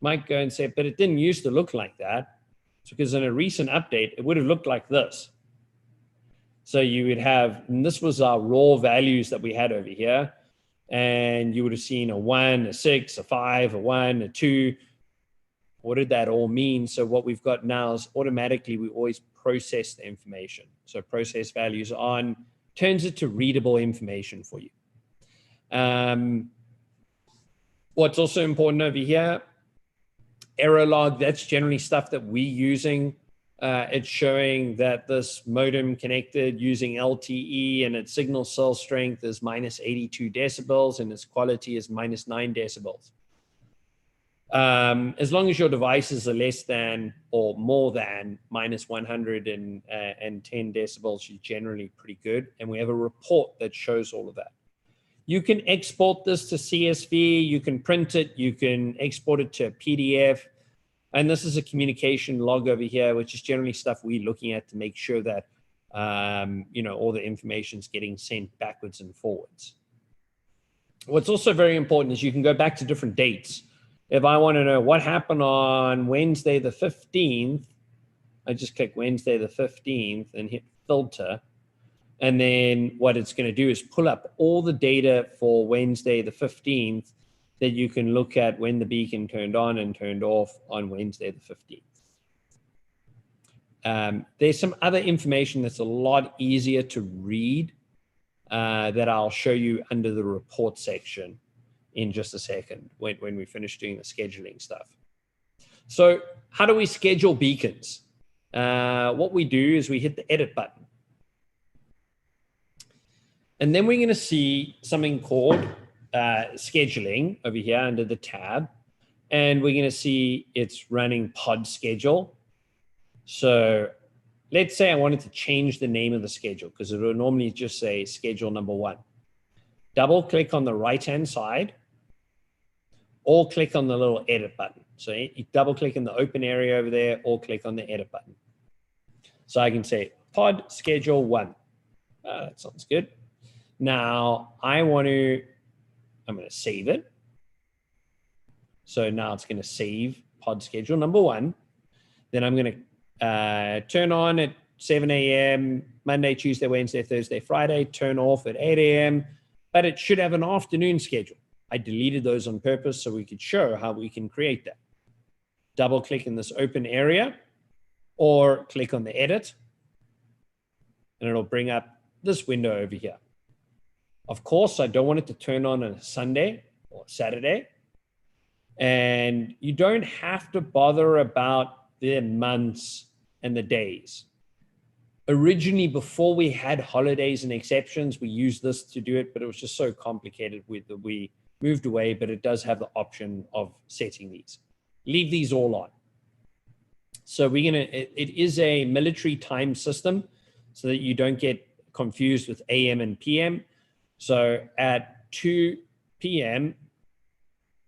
might go and say, but it didn't used to look like that. It's because in a recent update, it would have looked like this. So you would have, and this was our raw values that we had over here. And you would have seen a 1, a 6, a 5, a 1, a 2. What did that all mean? So what we've got now is automatically we always process the information. So process values on, turns it to readable information for you. What's also important over here, error log, that's generally stuff that we're using. It's showing that this modem connected using LTE and its signal cell strength is minus 82 decibels and its quality is minus 9 decibels. As long as your devices are less than or more than minus 110 decibels, you're generally pretty good. And we have a report that shows all of that. You can export this to CSV, you can print it, you can export it to a PDF. And this is a communication log over here, which is generally stuff we're looking at to make sure that all the information is getting sent backwards and forwards. What's also very important is you can go back to different dates. If I want to know what happened on Wednesday the 15th, I just click Wednesday the 15th and hit filter. And then what it's going to do is pull up all the data for Wednesday the 15th that you can look at when the beacon turned on and turned off on Wednesday the 15th. There's some other information that's a lot easier to read that I'll show you under the report section in just a second when we finish doing the scheduling stuff. So how do we schedule beacons? What we do is we hit the edit button. And then we're going to see something called scheduling over here under the tab. And we're going to see it's running pod schedule. So let's say I wanted to change the name of the schedule because it would normally just say schedule number 1. Double click on the right-hand side or click on the little edit button. So you double click in the open area over there or click on the edit button. So I can say pod schedule 1. That sounds good. Now I'm going to save it. So now it's going to save pod schedule number 1. Then I'm going to turn on at 7 a.m. Monday, Tuesday, Wednesday, Thursday, Friday, turn off at 8 a.m. But it should have an afternoon schedule. I deleted those on purpose so we could show how we can create that. Double click in this open area or click on the edit and it'll bring up this window over here. Of course, I don't want it to turn on a Sunday or Saturday. And you don't have to bother about the months and the days. Originally, before we had holidays and exceptions, we used this to do it, but it was just so complicated we moved away, but it does have the option of setting these. Leave these all on. So it is a military time system so that you don't get confused with AM and PM. So at 2 p.m.,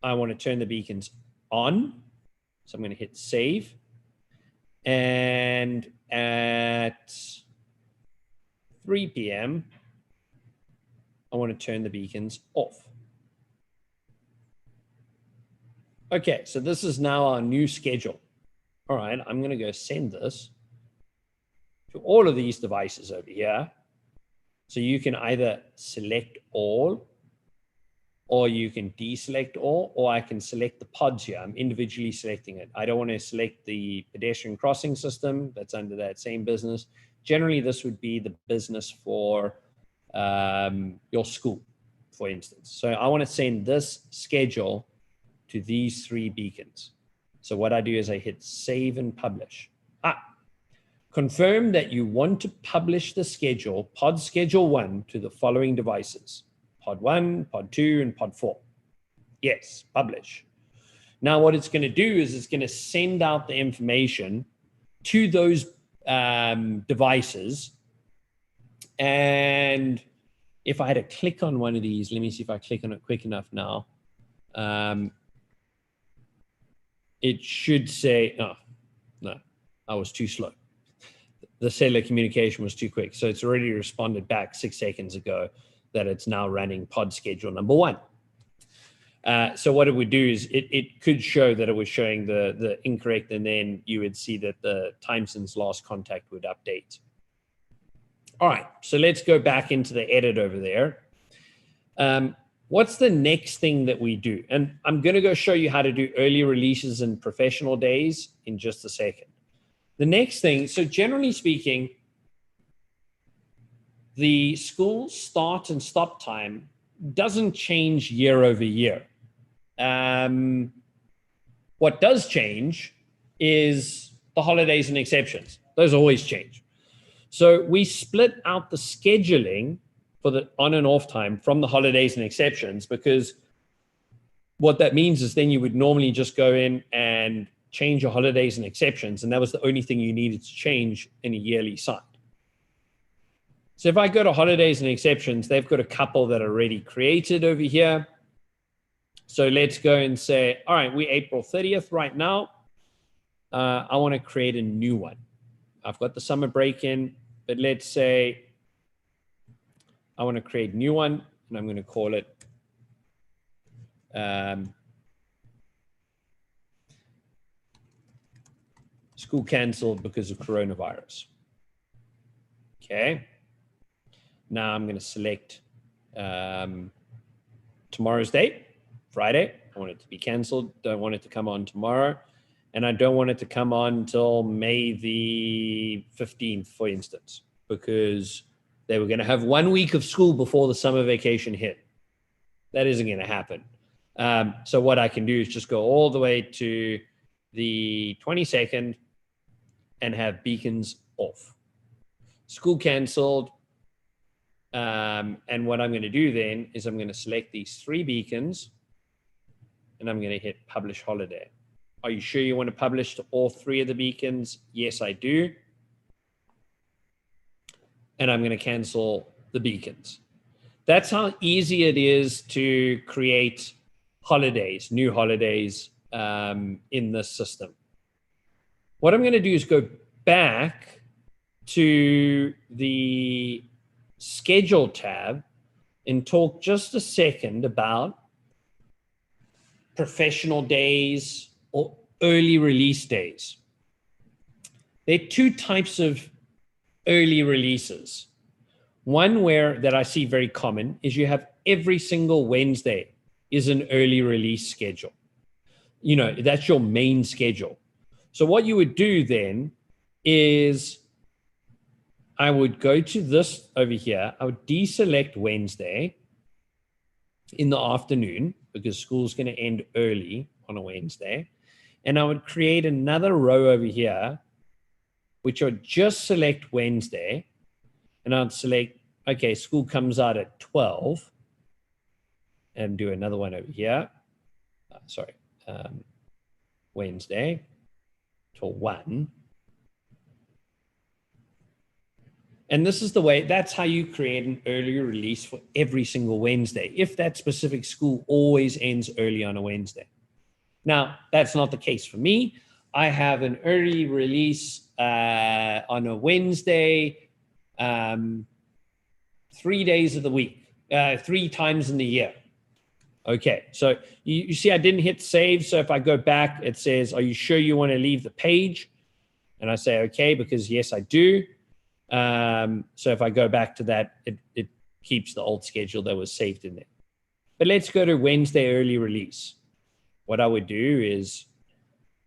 I want to turn the beacons on. So I'm going to hit save. And at 3 p.m., I want to turn the beacons off. Okay, so this is now our new schedule. All right, I'm going to go send this to all of these devices over here. So you can either select all, or you can deselect all, or I can select the pods here. I'm individually selecting it. I don't want to select the pedestrian crossing system that's under that same business. Generally, this would be the business for your school, for instance. So I want to send this schedule to these 3 beacons. So what I do is I hit save and publish. Confirm that you want to publish the schedule, pod schedule 1, to the following devices. Pod 1, pod 2, and pod 4. Yes, publish. Now what it's going to do is it's going to send out the information to those devices. And if I had to click on one of these, let me see if I click on it quick enough now. It should say, oh, no, I was too slow. The cellular communication was too quick. So it's already responded back 6 seconds ago that it's now running pod schedule number 1. So what it would do is it could show that it was showing the incorrect, and then you would see that the time since last contact would update. All right, so let's go back into the edit over there. What's the next thing that we do? And I'm going to go show you how to do early releases and professional days in just a second. The next thing, so generally speaking, the school start and stop time doesn't change year over year. What does change is the holidays and exceptions. Those always change. So we split out the scheduling for the on and off time from the holidays and exceptions, because what that means is then you would normally just go in and change your holidays and exceptions, and that was the only thing you needed to change in a yearly site. So if I go to holidays and exceptions, they've got a couple that are already created over here. So let's go and say, all right, we're April 30th right now. I want to create a new one. I've got the summer break in, but let's say I want to create a new one, and I'm going to call it school canceled because of coronavirus. Okay. Now I'm going to select tomorrow's date, Friday. I want it to be canceled. Don't want it to come on tomorrow. And I don't want it to come on until May the 15th, for instance, because they were going to have 1 week of school before the summer vacation hit. That isn't going to happen. So what I can do is just go all the way to the 22nd and have beacons off. School canceled. And what I'm going to do then is I'm going to select these 3 beacons, and I'm going to hit publish holiday. Are you sure you want to publish to all 3 of the beacons? Yes, I do. And I'm going to cancel the beacons. That's how easy it is to create holidays, new holidays in this system. What I'm going to do is go back to the schedule tab and talk just a second about professional days or early release days. There are 2 types of early releases. One that I see very common is you have every single Wednesday is an early release schedule. You know, that's your main schedule. So what you would do then is I would go to this over here. I would deselect Wednesday in the afternoon because school's going to end early on a Wednesday. And I would create another row over here, which I would just select Wednesday. And I'd select, okay, school comes out at 12. And do another one over here. Wednesday till 1. And this is the way, that's how you create an early release for every single Wednesday, if that specific school always ends early on a Wednesday. Now, that's not the case for me. I have an early release on a Wednesday, 3 days of the week, 3 times in the year. Okay, so you see I didn't hit save. So if I go back, it says, are you sure you want to leave the page? And I say, okay, because yes, I do. So if I go back to that, it keeps the old schedule that was saved in there. But let's go to Wednesday early release. What I would do is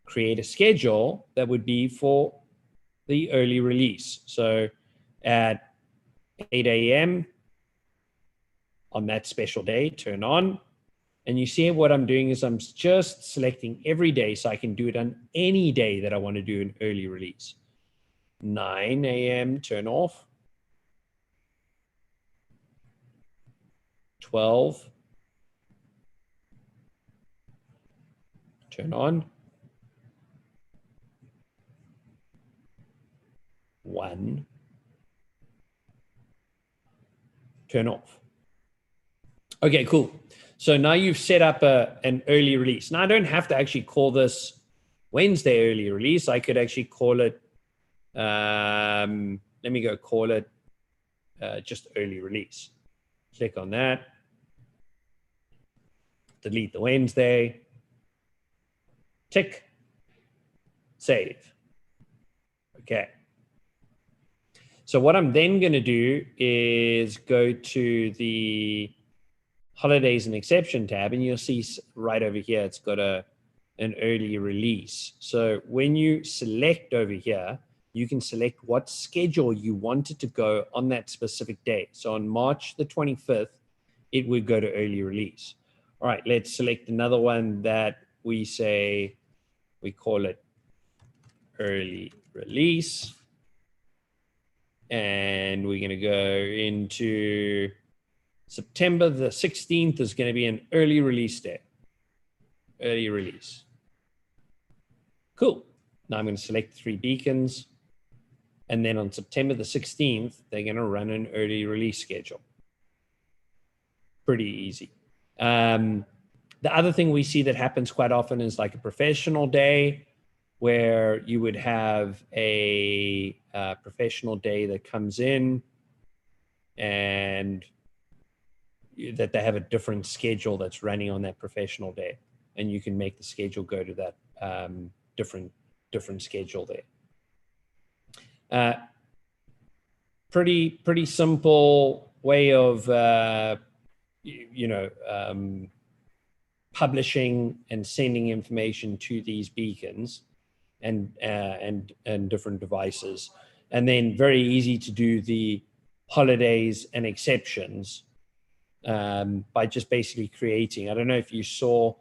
create a schedule that would be for the early release. So at 8 a.m. on that special day, turn on. And you see what I'm doing is I'm just selecting every day so I can do it on any day that I want to do an early release. 9 a.m. turn off. 12 turn on. 1 turn off. Okay, cool. So now you've set up an early release. Now I don't have to actually call this Wednesday early release. I could actually call it, let me go call it just early release. Click on that. Delete the Wednesday. Tick. Save. Okay. So what I'm then going to do is go to the holidays and exception tab, and you'll see right over here, it's got an early release. So when you select over here, you can select what schedule you wanted to go on that specific day. So on March the 25th, it would go to early release. All right, let's select another one that we say, we call it early release. And we're going to go into September the 16th is going to be an early release day. Early release. Cool. Now I'm going to select 3 beacons. And then on September the 16th, they're going to run an early release schedule. Pretty easy. The other thing we see that happens quite often is like a professional day, where you would have a professional day that comes in and that they have a different schedule that's running on that professional day. And you can make the schedule go to that different schedule there. Pretty simple way of, publishing and sending information to these beacons and different devices. And then very easy to do the holidays and exceptions by just basically creating. I don't know if you saw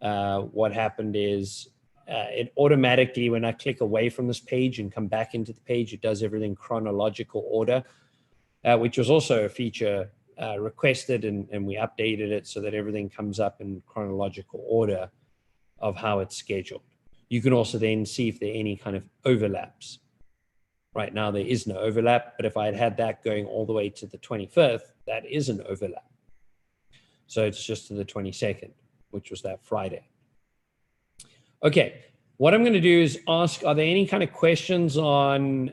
what happened is it automatically, when I click away from this page and come back into the page, it does everything chronological order, which was also a feature requested, and we updated it so that everything comes up in chronological order of how it's scheduled. You can also then see if there are any kind of overlaps. Right now, there is no overlap, but if I had that going all the way to the 25th, that is an overlap. So it's just to the 22nd, which was that Friday. Okay, what I'm going to do is ask, are there any kind of questions on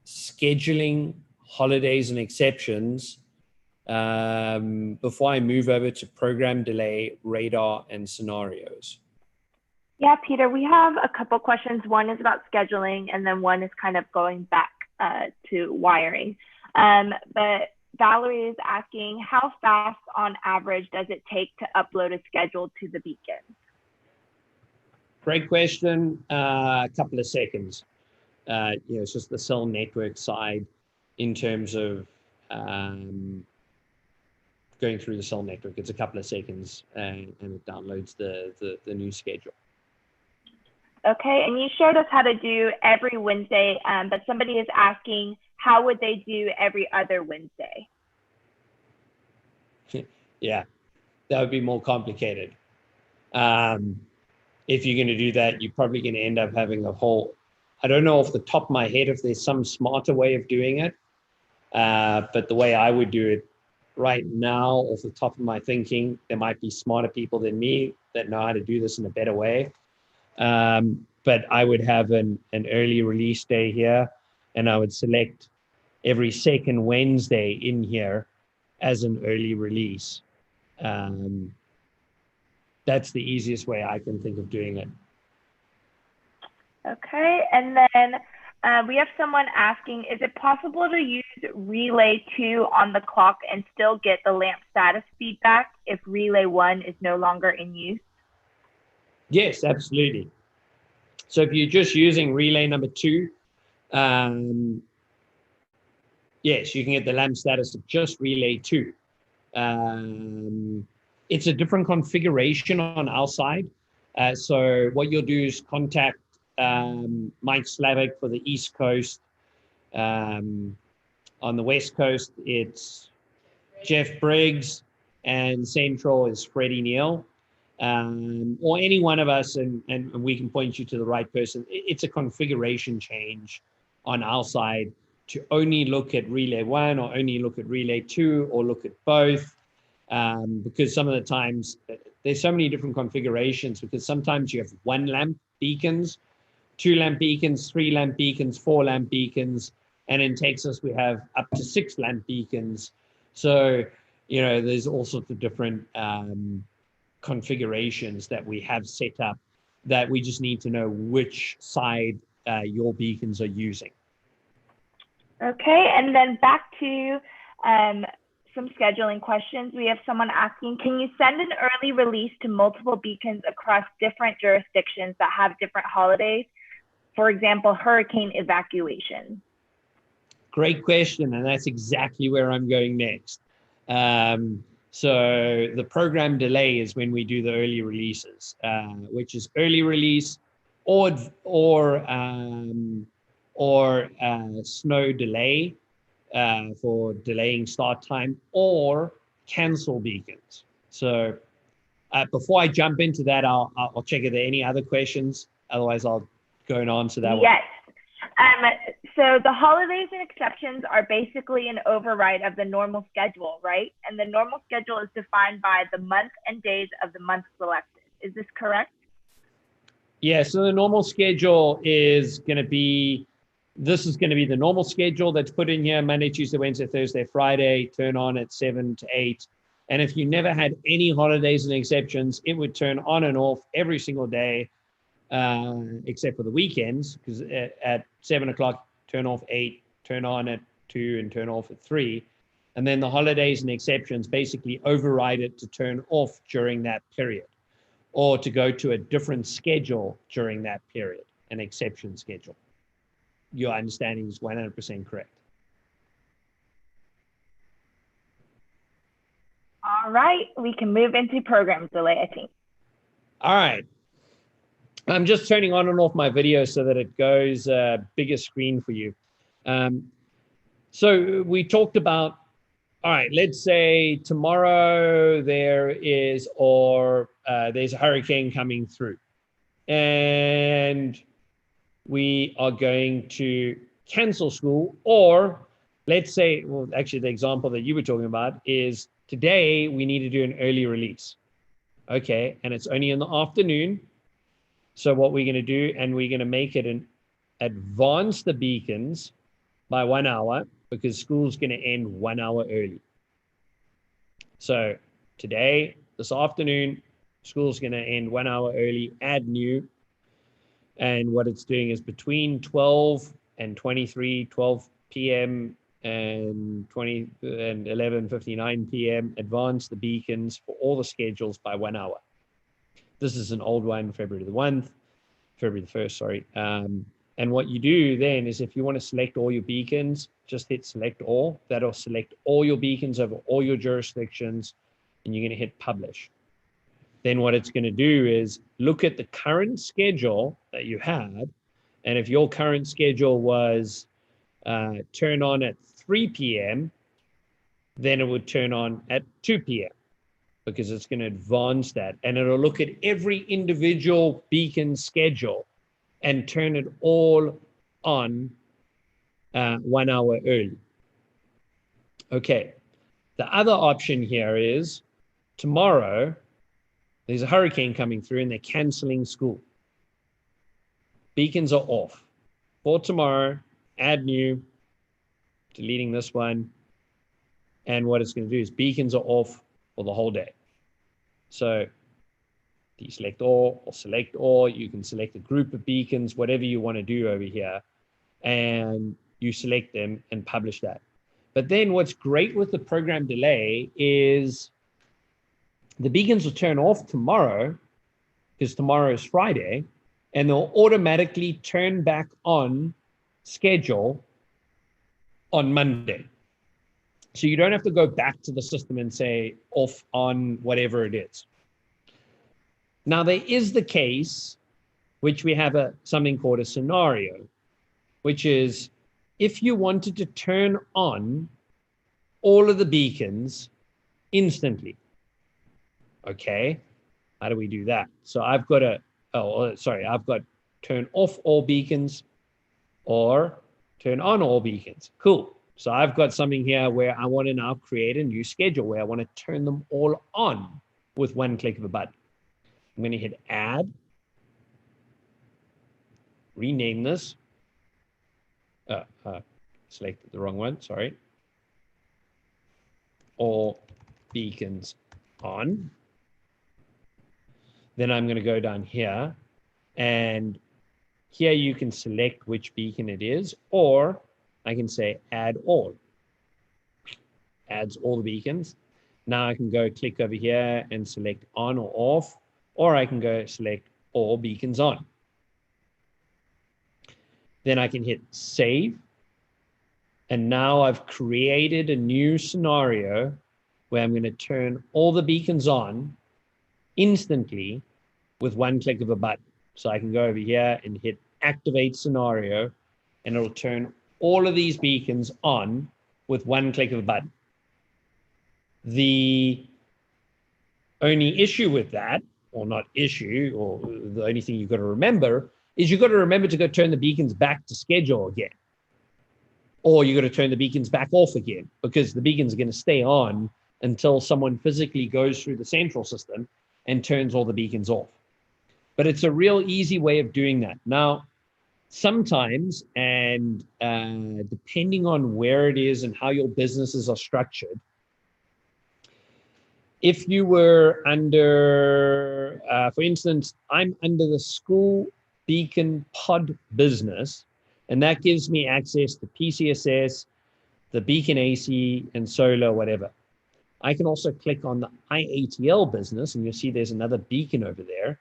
scheduling holidays and exceptions before I move over to program delay, radar, and scenarios? Yeah, Peter, we have a couple questions. One is about scheduling, and then one is kind of going back to wiring. But Valerie is asking, how fast on average does it take to upload a schedule to the beacon? Great question. A couple of seconds. It's just the cell network side in terms of going through the cell network. It's a couple of seconds and it downloads the new schedule. Okay, and you showed us how to do every Wednesday, but somebody is asking, how would they do every other Wednesday? Yeah, that would be more complicated. If you're going to do that, you're probably going to end up having a whole, I don't know off the top of my head if there's some smarter way of doing it, but the way I would do it right now, off the top of my thinking, there might be smarter people than me that know how to do this in a better way. But I would have an early release day here, and I would select every second Wednesday in here as an early release. That's the easiest way I can think of doing it. Okay, and then we have someone asking, is it possible to use relay 2 on the clock and still get the lamp status feedback if relay 1 is no longer in use? Yes, absolutely. So if you're just using relay number 2, yes, you can get the lamp status of just relay 2. It's a different configuration on our side. So what you'll do is contact Mike Slavic for the East Coast. On the West Coast, it's Jeff Briggs, and Central is Freddie Neal. Or any one of us, and we can point you to the right person. It's a configuration change on our side to only look at relay 1 or only look at relay 2 or look at both, because some of the times there's so many different configurations, because sometimes you have 1 lamp beacons, 2 lamp beacons, 3 lamp beacons, 4 lamp beacons, and in Texas we have up to 6 lamp beacons. So, you know, there's all sorts of different configurations that we have set up that we just need to know which side your beacons are using. Okay, and then back to some scheduling questions. We have someone asking, can you send an early release to multiple beacons across different jurisdictions that have different holidays? For example, hurricane evacuation. Great question, and that's exactly where I'm going next. So the program delay is when we do the early releases, which is early release or snow delay for delaying start time, or cancel beacons. So before I jump into that, I'll check if there are any other questions. Otherwise, I'll go and answer that one. Yes. So the holidays and exceptions are basically an override of the normal schedule, right? And the normal schedule is defined by the month and days of the month selected. Is this correct? Yeah, so the normal schedule is going to be, this is going to be the normal schedule that's put in here: Monday, Tuesday, Wednesday, Thursday, Friday, turn on at 7 to 8. And if you never had any holidays and exceptions, it would turn on and off every single day, except for the weekends, because at 7 o'clock, turn off 8, turn on at 2, and turn off at 3. And then the holidays and exceptions basically override it to turn off during that period, or to go to a different schedule during that period, an exception schedule. Your understanding is 100% correct. All right, we can move into program delay, I think. All right. I'm just turning on and off my video so that it goes bigger screen for you. So we talked about, all right, let's say tomorrow there's a hurricane coming through, and we are going to cancel school. Or let's say, well, actually the example that you were talking about is today we need to do an early release. Okay, and it's only in the afternoon. So what we're going to do, and we're going to make it advance the beacons by 1 hour, because school's going to end 1 hour early. So today, this afternoon, school's going to end 1 hour early, add new. And what it's doing is between 12 and 12 p.m. and 11:59 p.m., advance the beacons for all the schedules by 1 hour. This is an old one, February the 1st, sorry. And what you do then is, if you want to select all your beacons, just hit select all. That'll select all your beacons over all your jurisdictions, and you're going to hit publish. Then what it's going to do is look at the current schedule that you had. And if your current schedule was turn on at 3 p.m., then it would turn on at 2 p.m. because it's going to advance that. And it'll look at every individual beacon schedule and turn it all on 1 hour early. Okay. The other option here is tomorrow, there's a hurricane coming through and they're canceling school. Beacons are off. For tomorrow, add new, deleting this one. And what it's going to do is beacons are off for the whole day. So deselect all or select all. You can select a group of beacons, whatever you want to do over here. And you select them and publish that. But then what's great with the program delay is the beacons will turn off tomorrow, because tomorrow is Friday, and they'll automatically turn back on schedule on Monday. So you don't have to go back to the system and say off on whatever it is. Now there is the case, which we have something called a scenario, which is if you wanted to turn on all of the beacons instantly. Okay, how do we do that? So I've got I've got turn off all beacons, or turn on all beacons. Cool. So I've got something here where I want to now create a new schedule where I want to turn them all on with one click of a button. I'm going to hit add, rename this. Selected the wrong one, sorry. All beacons on. Then I'm going to go down here, and here you can select which beacon it is, or I can say add all. Adds all the beacons. Now I can go click over here and select on or off, or I can go select all beacons on. Then I can hit save. And now I've created a new scenario where I'm going to turn all the beacons on instantly with one click of a button. So I can go over here and hit activate scenario, and it'll turn all of these beacons on with one click of a button. The only issue with that, or not issue, or the only thing you've got to remember is you've got to remember to go turn the beacons back to schedule again. Or you've got to turn the beacons back off again, because the beacons are going to stay on until someone physically goes through the central system and turns all the beacons off. But it's a real easy way of doing that. Now, sometimes, and depending on where it is and how your businesses are structured, if you were under, for instance, I'm under the school beacon pod business, and that gives me access to PCSS, the beacon AC, and solar, whatever. I can also click on the iATL business, and you'll see there's another beacon over there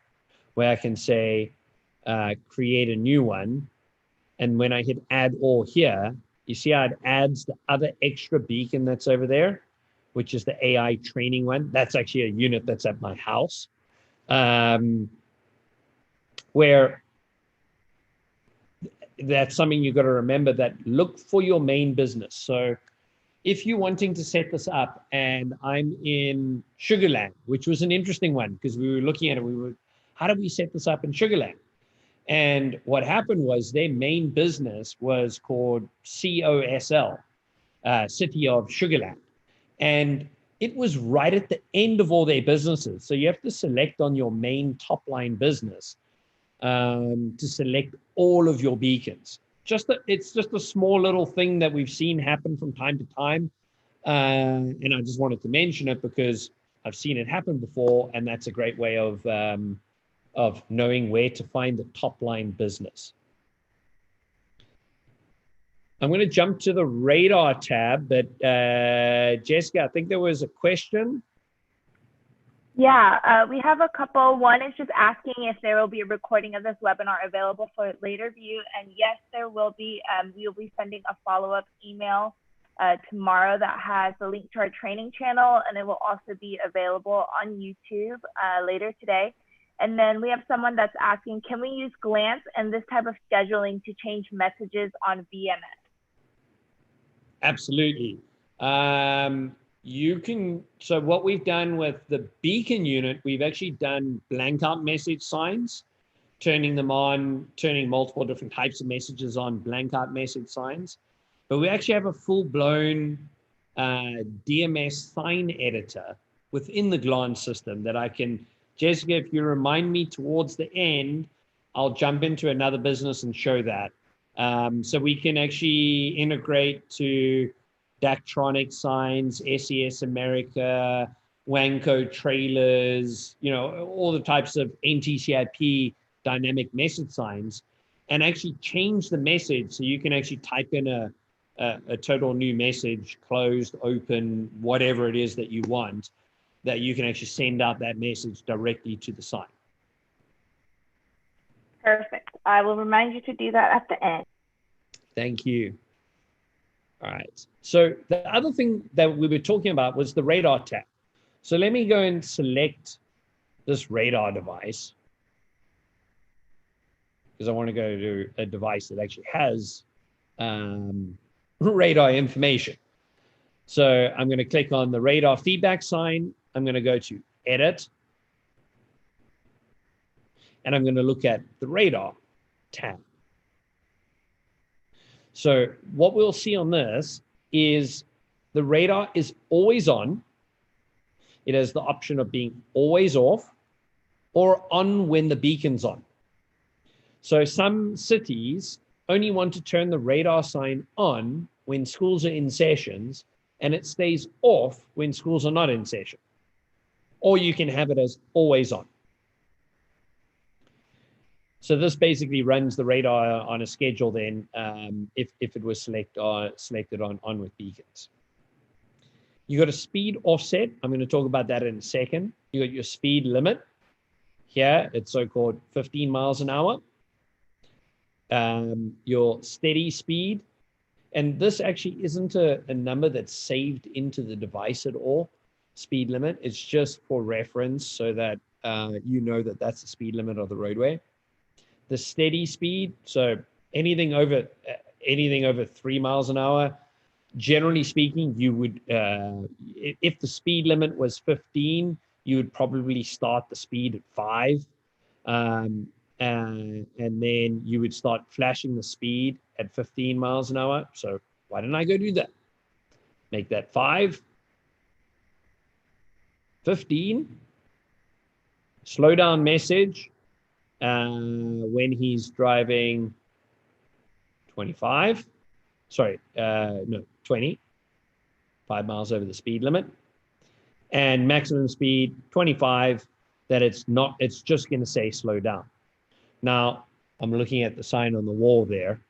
where I can say, create a new one. And when I hit add all here, you see how it adds the other extra beacon that's over there, which is the AI training one. That's actually a unit that's at my house, where that's something you've got to remember, that look for your main business. So if you're wanting to set this up, and I'm in Sugarland, which was an interesting one because we were looking at it, how do we set this up in Sugarland? And what happened was their main business was called COSL, City of Sugarland. And it was right at the end of all their businesses. So you have to select on your main top line business to select all of your beacons. It's just a small little thing that we've seen happen from time to time. And I just wanted to mention it because I've seen it happen before, and that's a great way of knowing where to find the top line business. I'm going to jump to the radar tab, but Jessica, I think there was a question. Yeah, we have a couple. One is just asking if there will be a recording of this webinar available for later view. And yes, there will be. We'll be sending a follow-up email tomorrow that has the link to our training channel, and it will also be available on YouTube later today. And then we have someone that's asking, can we use Glance and this type of scheduling to change messages on VMS? Absolutely. You can, so what we've done with the beacon unit, we've actually done blank out message signs, turning them on, turning multiple different types of messages on blank out message signs. But we actually have a full-blown DMS sign editor within the Glance system that I can, Jessica, if you remind me towards the end, I'll jump into another business and show that. So we can actually integrate to Daktronic signs, SES America, Wanko trailers, you know, all the types of NTCIP dynamic message signs, and actually change the message so you can actually type in a total new message, closed, open, whatever it is that you want, that you can actually send out that message directly to the sign. Perfect. I will remind you to do that at the end. Thank you. All right. So the other thing that we were talking about was the radar tab. So let me go and select this radar device, because I want to go to a device that actually has radar information. So I'm going to click on the radar feedback sign. I'm going to go to edit, and I'm going to look at the radar tab. So what we'll see on this is the radar is always on. It has the option of being always off or on when the beacon's on. So some cities only want to turn the radar sign on when schools are in sessions, and it stays off when schools are not in session. Or you can have it as always on. So this basically runs the radar on a schedule then, if it was selected on with beacons. You got a speed offset. I'm going to talk about that in a second. You got your speed limit. Here, it's so-called 15 miles an hour. Your steady speed. And this actually isn't a number that's saved into the device at all, speed limit. It's just for reference so that you know that that's the speed limit of the roadway. The steady speed, so anything over 3 miles an hour, generally speaking, you would, if the speed limit was 15, you would probably start the speed at 5. And then you would start flashing the speed at 15 miles an hour. So why didn't I go do that? Make that 5, 15, slow down message when he's driving 25, sorry, no, 20, 5 miles over the speed limit, and maximum speed 25, that it's just going to say slow down. Now, I'm looking at the sign on the wall there,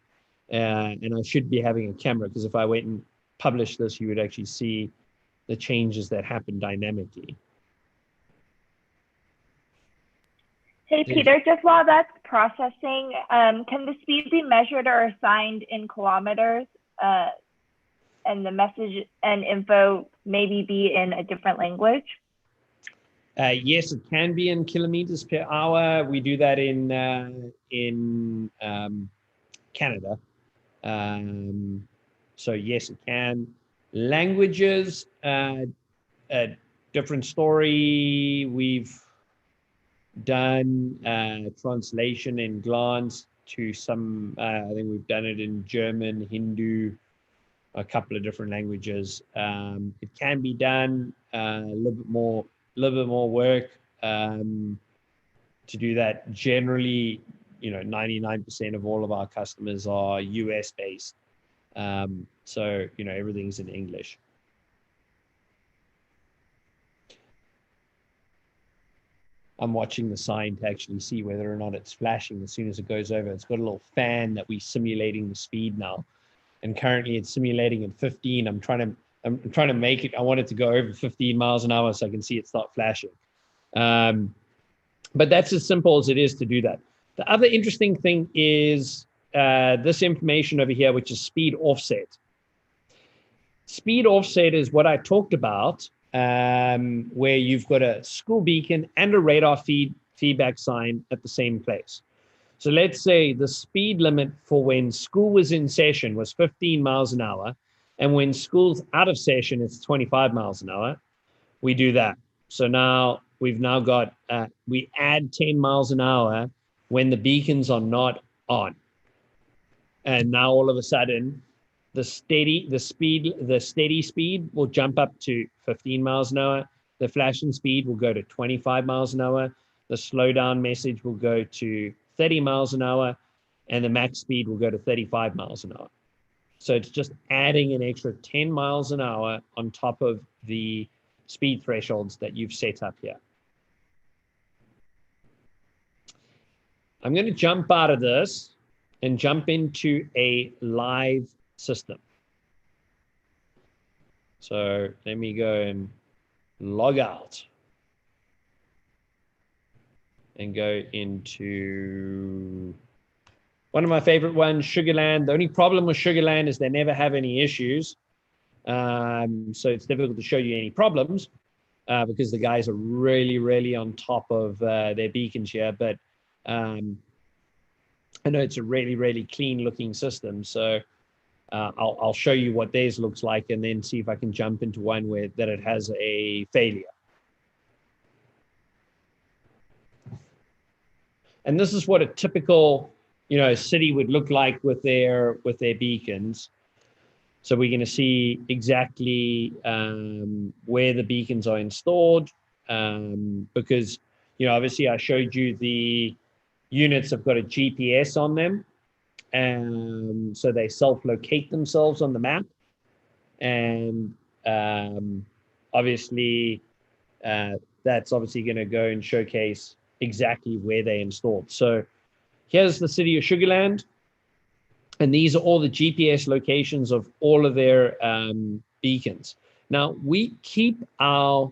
and I should be having a camera, because if I went and published this, you would actually see the changes that happen dynamically. Hey, Peter, just while that's processing, can the speed be measured or assigned in kilometers, and the message and info maybe be in a different language? Yes, it can be in kilometers per hour. We do that in Canada. So yes, it can. Languages, a different story. We've done translation in glance to some, I think we've done it in German, Hindu, a couple of different languages. It can be done, a little bit more work to do that. Generally, 99% of all of our customers are US based. So, everything's in English. I'm watching the sign to actually see whether or not it's flashing as soon as it goes over. It's got a little fan that we're simulating the speed now. And currently it's simulating at 15. I'm trying to make it, I want it to go over 15 miles an hour so I can see it start flashing. But that's as simple as it is to do that. The other interesting thing is this information over here, which is speed offset. Speed offset is what I talked about, where you've got a school beacon and a radar feedback sign at the same place. So let's say the speed limit for when school was in session was 15 miles an hour, and when school's out of session, it's 25 miles an hour. We do that. So now we've now got, we add 10 miles an hour when the beacons are not on. And now all of a sudden, the steady speed will jump up to 15 miles an hour. The flashing speed will go to 25 miles an hour. The slow down message will go to 30 miles an hour, and the max speed will go to 35 miles an hour. So it's just adding an extra 10 miles an hour on top of the speed thresholds that you've set up here. I'm going to jump out of this and jump into a live system. So let me go and log out and go into one of my favorite ones, Sugarland. The only problem with Sugarland is they never have any issues. So it's difficult to show you any problems because the guys are really, really on top of their beacons here. But I know it's a really, really clean looking system. So I'll show you what theirs looks like and then see if I can jump into one where that it has a failure. And this is what a typical a city would look like with their beacons. So we're going to see exactly where the beacons are installed, because obviously I showed you the units have got a GPS on them, and so they self-locate themselves on the map, and obviously that's obviously going to go and showcase exactly where they installed. So here's the city of Sugar Land, and these are all the GPS locations of all of their beacons. Now we keep our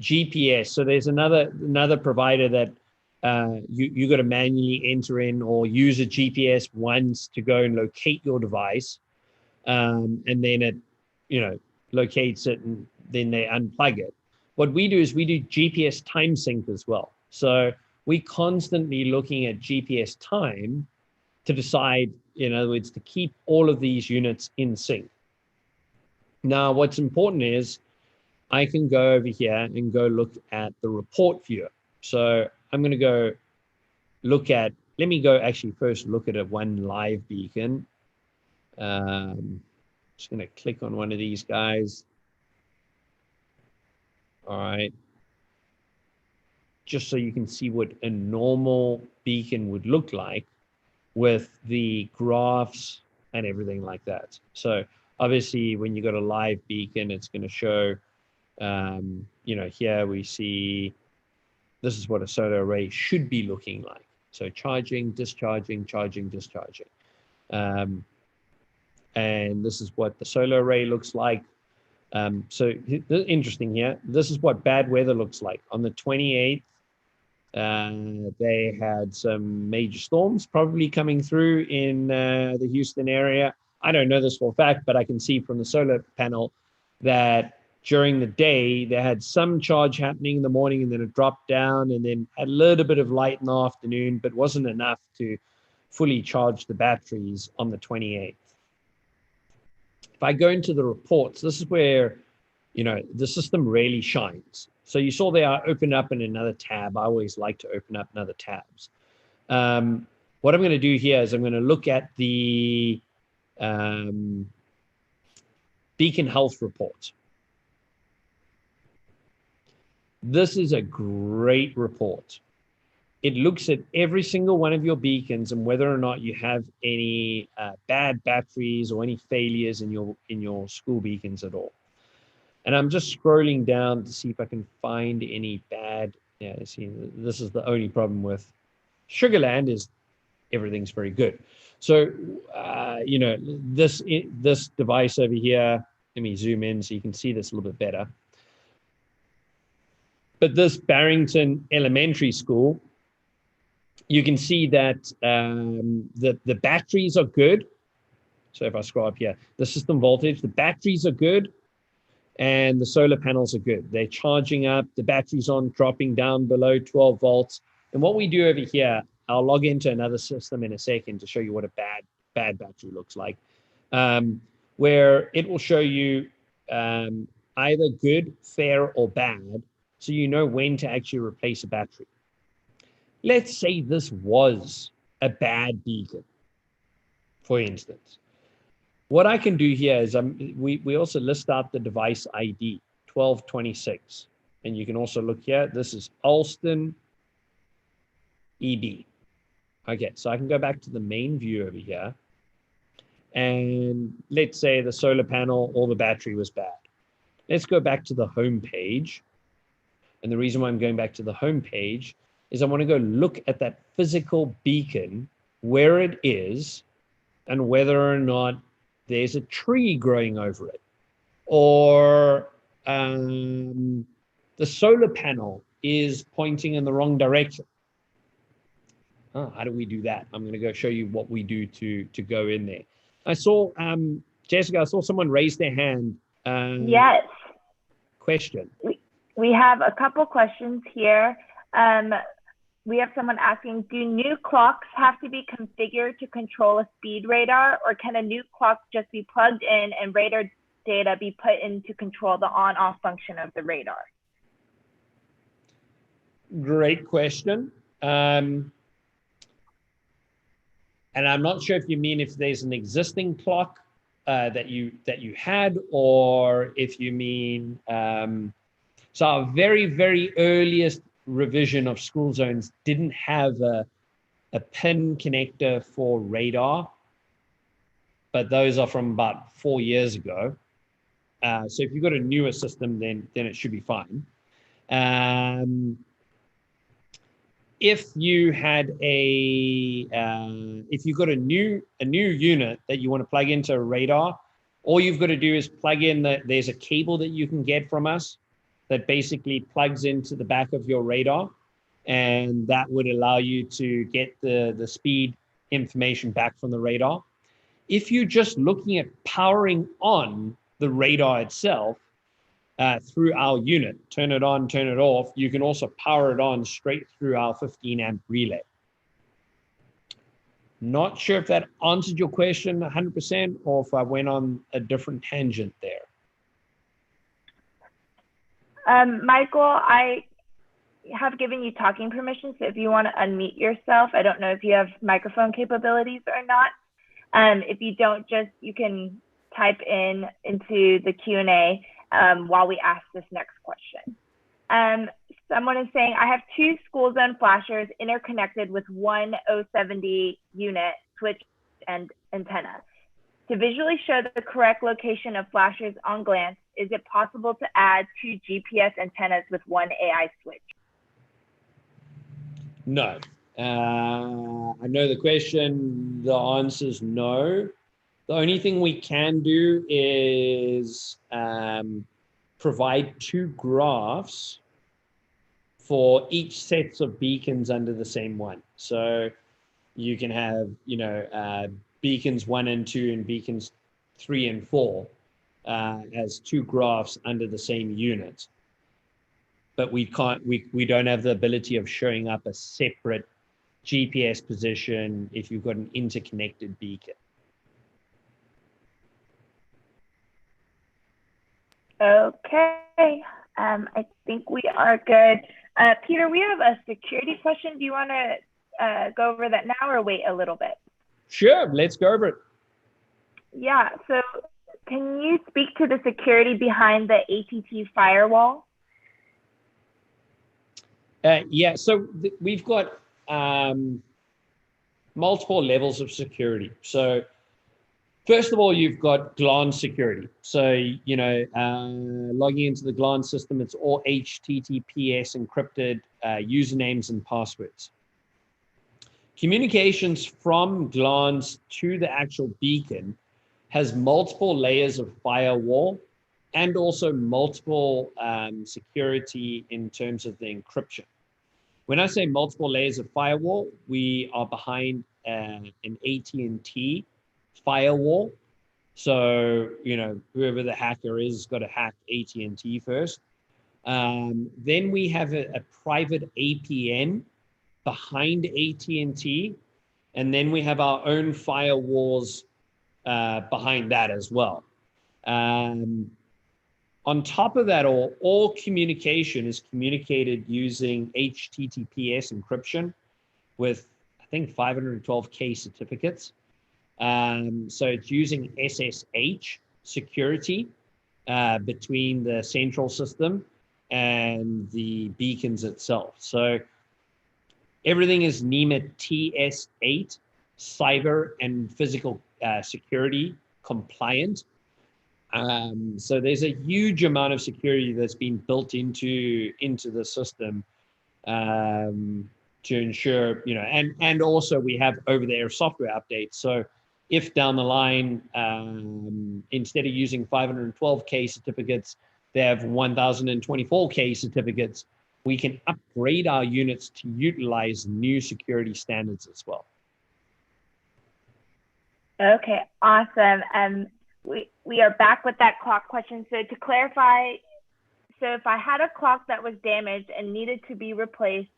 GPS. So there's another provider that you got to manually enter in or use a GPS once to go and locate your device, and then it locates it, and then they unplug it. What we do is we do GPS time sync as well. So we constantly looking at GPS time to decide, in other words, to keep all of these units in sync. Now, what's important is I can go over here and go look at the report viewer. So I'm going to go look at, let me go actually first look at one live beacon. Just going to click on one of these guys. All right. Just so you can see what a normal beacon would look like with the graphs and everything like that. So obviously when you got a live beacon, it's going to show, here we see, this is what a solar array should be looking like. So charging, discharging, charging, discharging. And this is what the solar array looks like. So interesting here. This is what bad weather looks like. On the 28th, they had some major storms probably coming through in the Houston area. I don't know this for a fact, but I can see from the solar panel that during the day, they had some charge happening in the morning, and then it dropped down, and then had a little bit of light in the afternoon, but wasn't enough to fully charge the batteries on the 28th. If I go into the reports, this is where, the system really shines. So you saw there, I opened up in another tab. I always like to open up another tabs. What I'm going to do here is I'm going to look at the beacon health report. This is a great report. It looks at every single one of your beacons and whether or not you have any bad batteries or any failures in your school beacons at all. And I'm just scrolling down to see if I can find any bad. Yeah, see, this is the only problem with Sugar Land is everything's very good. So, this device over here, let me zoom in so you can see this a little bit better. But this Barrington Elementary School, you can see that the batteries are good. So if I scroll up here, the system voltage, the batteries are good, and the solar panels are good. They're charging up, the batteries aren't dropping down below 12 volts. And what we do over here, I'll log into another system in a second to show you what a bad battery looks like, where it will show you either good, fair, or bad, so you know when to actually replace a battery. Let's say this was a bad beacon, for instance. What I can do here is we also list out the device ID, 1226. And you can also look here. This is Alston EB. Okay, so I can go back to the main view over here. And let's say the solar panel or the battery was bad. Let's go back to the home page. And the reason why I'm going back to the home page is I want to go look at that physical beacon, where it is, and whether or not there's a tree growing over it, or the solar panel is pointing in the wrong direction. How do we do that? I'm going to go show you what we do to go in there. I saw, Jessica, I saw someone raise their hand. Yes. Question. We have a couple questions here. We have someone asking, do new clocks have to be configured to control a speed radar, or can a new clock just be plugged in and radar data be put in to control the on-off function of the radar? Great question. And I'm not sure if you mean if there's an existing clock that you had, or if you mean, so our very, very earliest revision of school zones didn't have a pin connector for radar, but those are from about 4 years ago. So if you've got a newer system, then it should be fine. If you had if you've got a new unit that you want to plug into a radar, all you've got to do is plug in there's a cable that you can get from us that basically plugs into the back of your radar, and that would allow you to get the speed information back from the radar. If you're just looking at powering on the radar itself, through our unit, turn it on, turn it off, you can also power it on straight through our 15 amp relay. Not sure if that answered your question 100% or if I went on a different tangent there. Michael, I have given you talking permission, so if you want to unmute yourself, I don't know if you have microphone capabilities or not. If you don't, you can type into the Q&A while we ask this next question. Someone is saying, I have 2 school zone flashers interconnected with one 070 unit switch and antenna. To visually show the correct location of flashers on glance, is it possible to add 2 GPS antennas with one AI switch? No. I know the question, the answer is no. The only thing we can do is provide 2 graphs for each sets of beacons under the same one. So you can have, beacons 1 and 2 and beacons 3 and 4 as 2 graphs under the same unit. But we don't have the ability of showing up a separate GPS position if you've got an interconnected beacon. Okay, I think we are good. Peter, we have a security question. Do you want to go over that now or wait a little bit? Sure, let's go over it. Yeah, so can you speak to the security behind the ATT firewall? Yeah, so we've got multiple levels of security. So first of all, you've got glance security. So, logging into the glance system, it's all HTTPS encrypted usernames and passwords. Communications from glance to the actual beacon has multiple layers of firewall and also multiple security in terms of the encryption. When I say multiple layers of firewall, we are behind an AT&T firewall. So, whoever the hacker is got to hack AT&T first. Then we have a private APN behind AT&T. And then we have our own firewalls behind that as well. On top of that, all communication is communicated using HTTPS encryption with, I think, 512K certificates. So it's using SSH security between the central system and the beacons itself. So everything is NEMA TS8, cyber and physical security compliant. So there's a huge amount of security that's been built into the system to ensure, and also we have over-the-air software updates. So if down the line, instead of using 512K certificates, they have 1024K certificates, we can upgrade our units to utilize new security standards as well. Okay, awesome. We are back with that clock question. So to clarify, so if I had a clock that was damaged and needed to be replaced,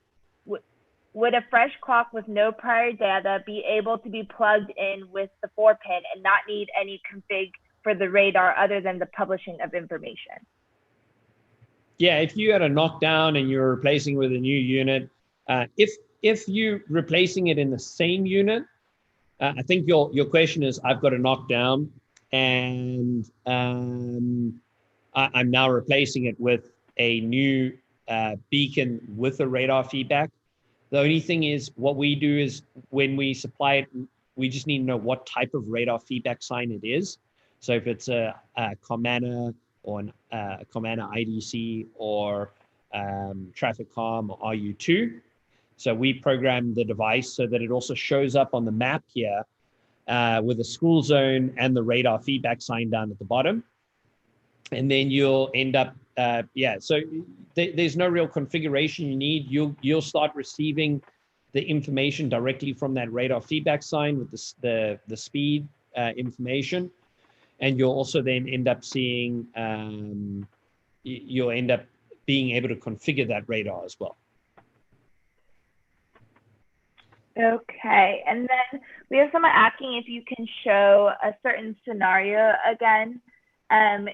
would a fresh clock with no prior data be able to be plugged in with the 4-pin and not need any config for the radar other than the publishing of information? Yeah, if you had a knockdown and you're replacing with a new unit, if you're replacing it in the same unit, I think your question is, I've got a knockdown, and I'm now replacing it with a new beacon with a radar feedback. The only thing is, what we do is when we supply it, we just need to know what type of radar feedback sign it is. So if it's a Comana or a Comana IDC or traffic calm or RU2. So we program the device so that it also shows up on the map here with the school zone and the radar feedback sign down at the bottom. And then you'll end up, so there's no real configuration you need. You'll start receiving the information directly from that radar feedback sign with the speed information. And you'll also then end up seeing, you'll end up being able to configure that radar as well. Okay, and then we have someone asking if you can show a certain scenario again.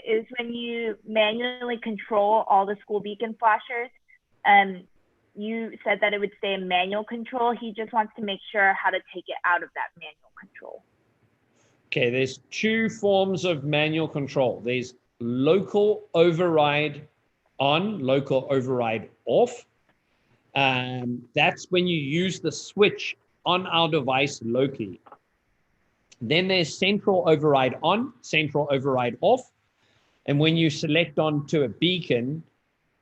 Is when you manually control all the school beacon flashers. You said that it would stay in manual control. He just wants to make sure how to take it out of that manual control. Okay, there's two forms of manual control. There's local override on, local override off. That's when you use the switch on our device locally. Then there's central override on, central override off. And when you select onto a beacon,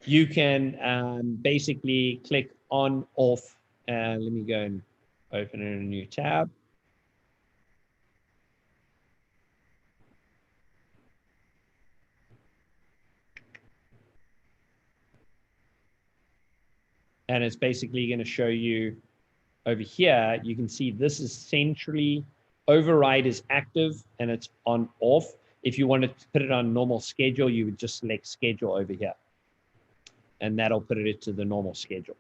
you can basically click on, off. Let me go and open it in a new tab. And it's basically going to show you over here. You can see this is centrally override is active and it's on off. If you wanted to put it on normal schedule, you would just select schedule over here. And that'll put it to the normal schedule.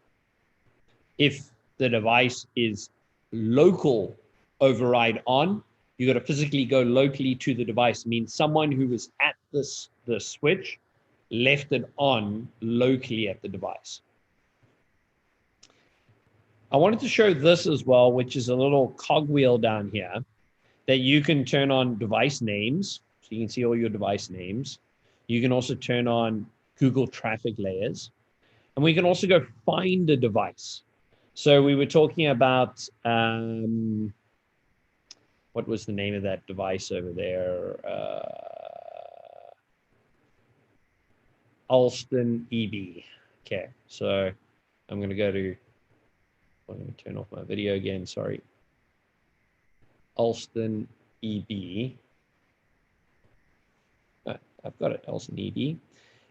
If the device is local override on, you got to physically go locally to the device. It means someone who was at the switch left it on locally at the device. I wanted to show this as well, which is a little cogwheel down here that you can turn on device names. So you can see all your device names. You can also turn on Google traffic layers. And we can also go find a device. So we were talking about, what was the name of that device over there? Alston EB. Okay, so I'm going to go to, I'm going to turn off my video again, sorry. Alston EB. I've got it, Alston EB.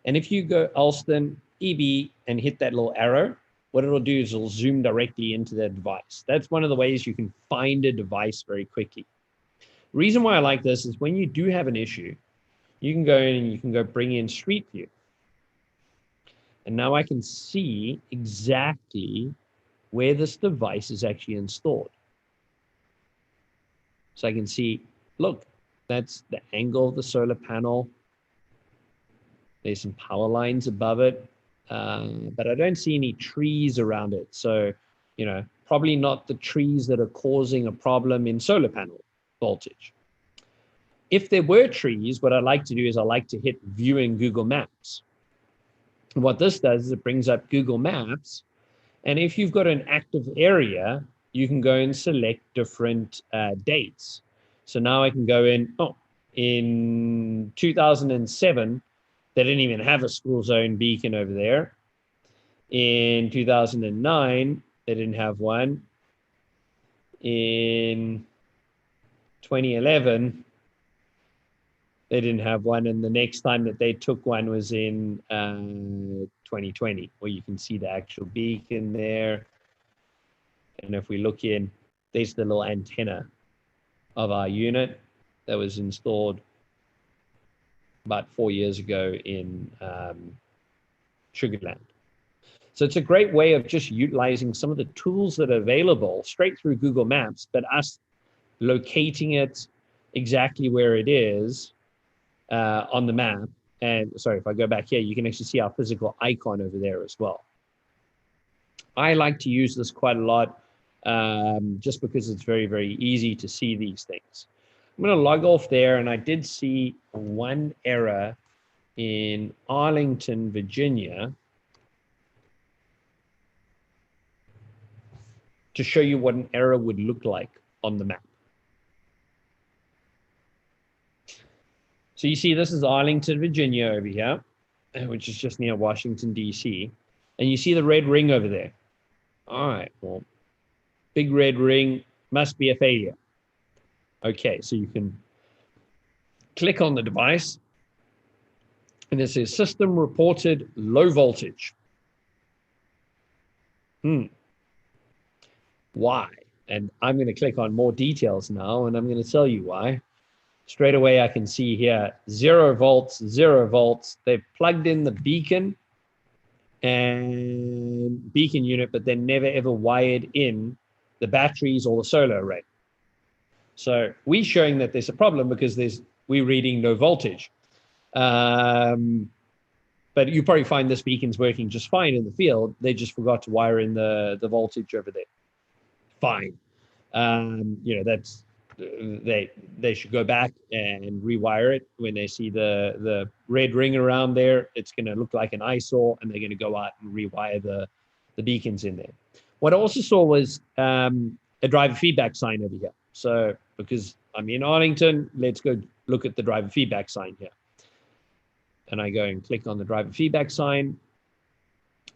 And if you go Alston EB and hit that little arrow, what it'll do is it'll zoom directly into that device. That's one of the ways you can find a device very quickly. The reason why I like this is when you do have an issue, you can go in and you can go bring in Street View. And now I can see exactly where this device is actually installed. So I can see, look, that's the angle of the solar panel. There's some power lines above it, but I don't see any trees around it. So, you know, probably not the trees that are causing a problem in solar panel voltage. If there were trees, what I like to do is I like to hit view in Google Maps. And what this does is it brings up Google Maps. And if you've got an active area, you can go and select different dates. So now I can go in, in 2007, they didn't even have a school zone beacon over there. In 2009, they didn't have one. In 2011, they didn't have one. And the next time that they took one was in 2020, where you can see the actual beacon there. And if we look in, there's the little antenna of our unit that was installed about 4 years ago in Sugarland. So it's a great way of just utilizing some of the tools that are available straight through Google Maps, but us locating it exactly where it is on the map. And sorry, if I go back here, you can actually see our physical icon over there as well. I like to use this quite a lot just because it's very, very easy to see these things. I'm going to log off there, and I did see one error in Arlington, Virginia, to show you what an error would look like on the map. So you see, this is Arlington, Virginia over here, which is just near Washington, D.C. And you see the red ring over there. All right, well, big red ring must be a failure. Okay, so you can click on the device, and it says system reported low voltage. Why? And I'm going to click on more details now, and I'm going to tell you why. Straight away, I can see here 0 volts, 0 volts. They've plugged in the beacon unit, but they never ever wired in the batteries or the solar array. So we're showing that there's a problem because we're reading no voltage. But you probably find this beacon's working just fine in the field. They just forgot to wire in the voltage over there. Fine. That's they should go back and rewire it. When they see the red ring around there, it's going to look like an eyesore, and they're going to go out and rewire the beacons in there. What I also saw was a driver feedback sign over here. So because I'm in Arlington, let's go look at the driver feedback sign here. And I go and click on the driver feedback sign.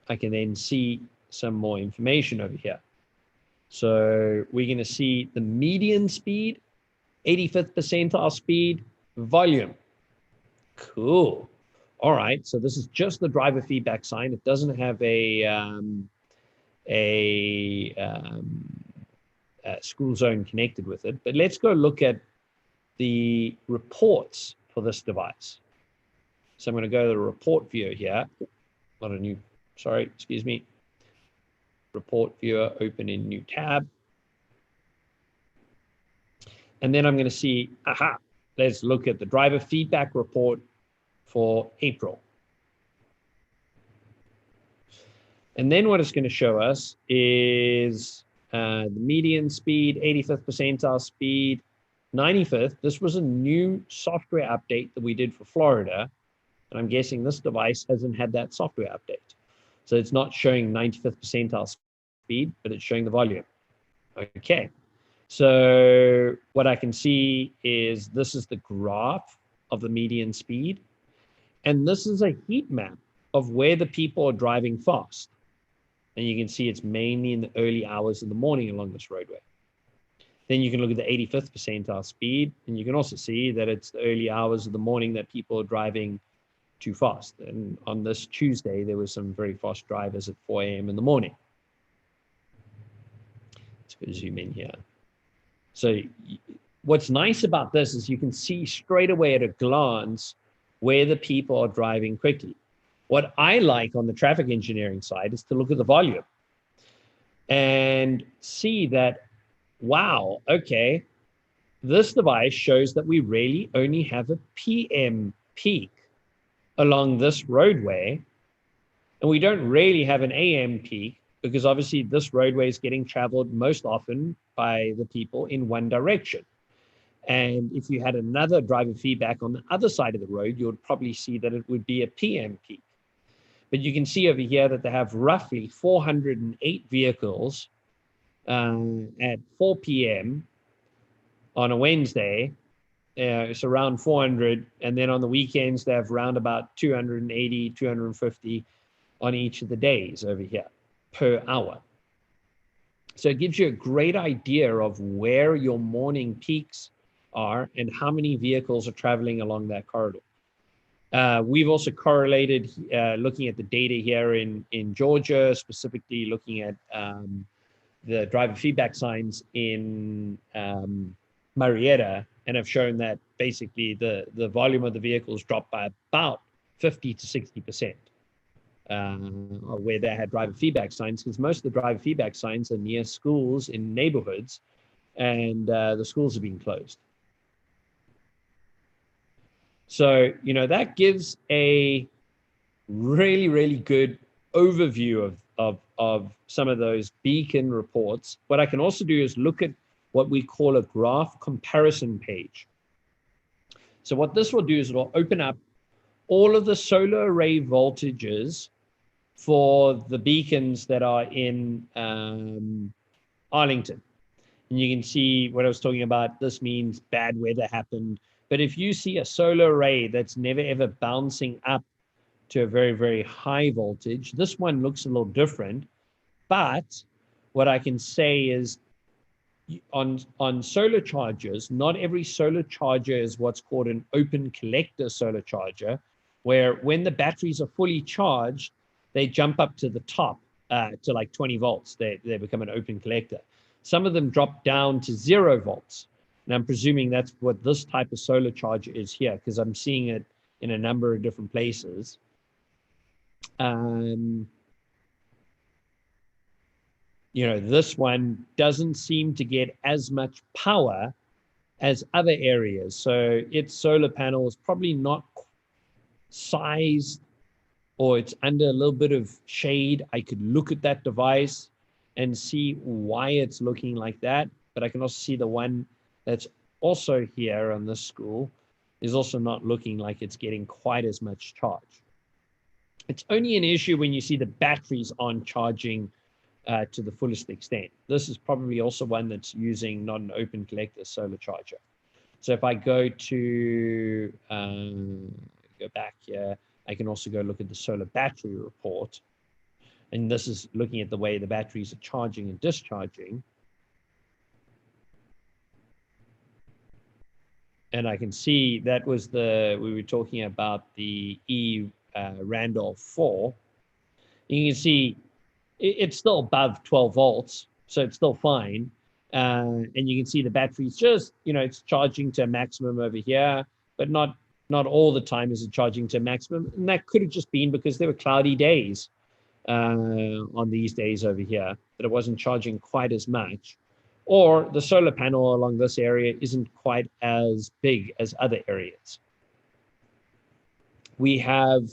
I can then see some more information over here. So we're going to see the median speed, 85th percentile speed, volume. Cool. All right. So this is just the driver feedback sign. It doesn't have a school zone connected with it. But let's go look at the reports for this device. So I'm going to go to the report viewer here. Excuse me. Report viewer, open in new tab. And then I'm going to see, let's look at the driver feedback report for April. And then what it's going to show us is the median speed, 85th percentile speed, 95th. This was a new software update that we did for Florida. And I'm guessing this device hasn't had that software update. So it's not showing 95th percentile speed, but it's showing the volume. Okay. So what I can see is this is the graph of the median speed. And this is a heat map of where the people are driving fast. And you can see it's mainly in the early hours of the morning along this roadway. Then you can look at the 85th percentile speed, and you can also see that it's the early hours of the morning that people are driving too fast. And on this Tuesday, there were some very fast drivers at 4 a.m. in the morning. Let's go zoom in here. So what's nice about this is you can see straight away at a glance where the people are driving quickly. What I like on the traffic engineering side is to look at the volume and see that, wow, okay, this device shows that we really only have a PM peak along this roadway, and we don't really have an AM peak because obviously this roadway is getting traveled most often by the people in one direction. And if you had another driver feedback on the other side of the road, you would probably see that it would be a PM peak. But you can see over here that they have roughly 408 vehicles at 4 p.m. on a Wednesday. It's around 400. And then on the weekends, they have around about 280, 250 on each of the days over here per hour. So it gives you a great idea of where your morning peaks are and how many vehicles are traveling along that corridor. We've also correlated, looking at the data here in Georgia, specifically looking at the driver feedback signs in Marietta, and have shown that basically the volume of the vehicles dropped by about 50 to 60%, where they had driver feedback signs, because most of the driver feedback signs are near schools in neighborhoods, and the schools are being closed. So, that gives a really, really good overview of some of those beacon reports, what I can also do is look at what we call a graph comparison page. So what this will do is it'll open up all of the solar array voltages for the beacons that are in Arlington. And you can see what I was talking about. This means bad weather happened. But if you see a solar array that's never ever bouncing up to a very, very high voltage, this one looks a little different. But what I can say is on solar chargers, not every solar charger is what's called an open collector solar charger, where when the batteries are fully charged, they jump up to the top to like 20 volts. They become an open collector. Some of them drop down to 0 volts. And I'm presuming that's what this type of solar charger is here, because I'm seeing it in a number of different places. You know, this one doesn't seem to get as much power as other areas. So its solar panel is probably not sized, or it's under a little bit of shade. I could look at that device and see why it's looking like that. But I can also see the one that's also here on this school is also not looking like it's getting quite as much charge. It's only an issue when you see the batteries aren't charging to the fullest extent. This is probably also one that's using not an open collector solar charger. So if I go to, go back here, I can also go look at the solar battery report. And this is looking at the way the batteries are charging and discharging. And I can see that was we were talking about the Randolph 4. You can see it's still above 12 volts, so it's still fine. And you can see the battery's just, you know, it's charging to a maximum over here, but not all the time is it charging to a maximum. And that could have just been because there were cloudy days on these days over here, that it wasn't charging quite as much. Or the solar panel along this area isn't quite as big as other areas. We have,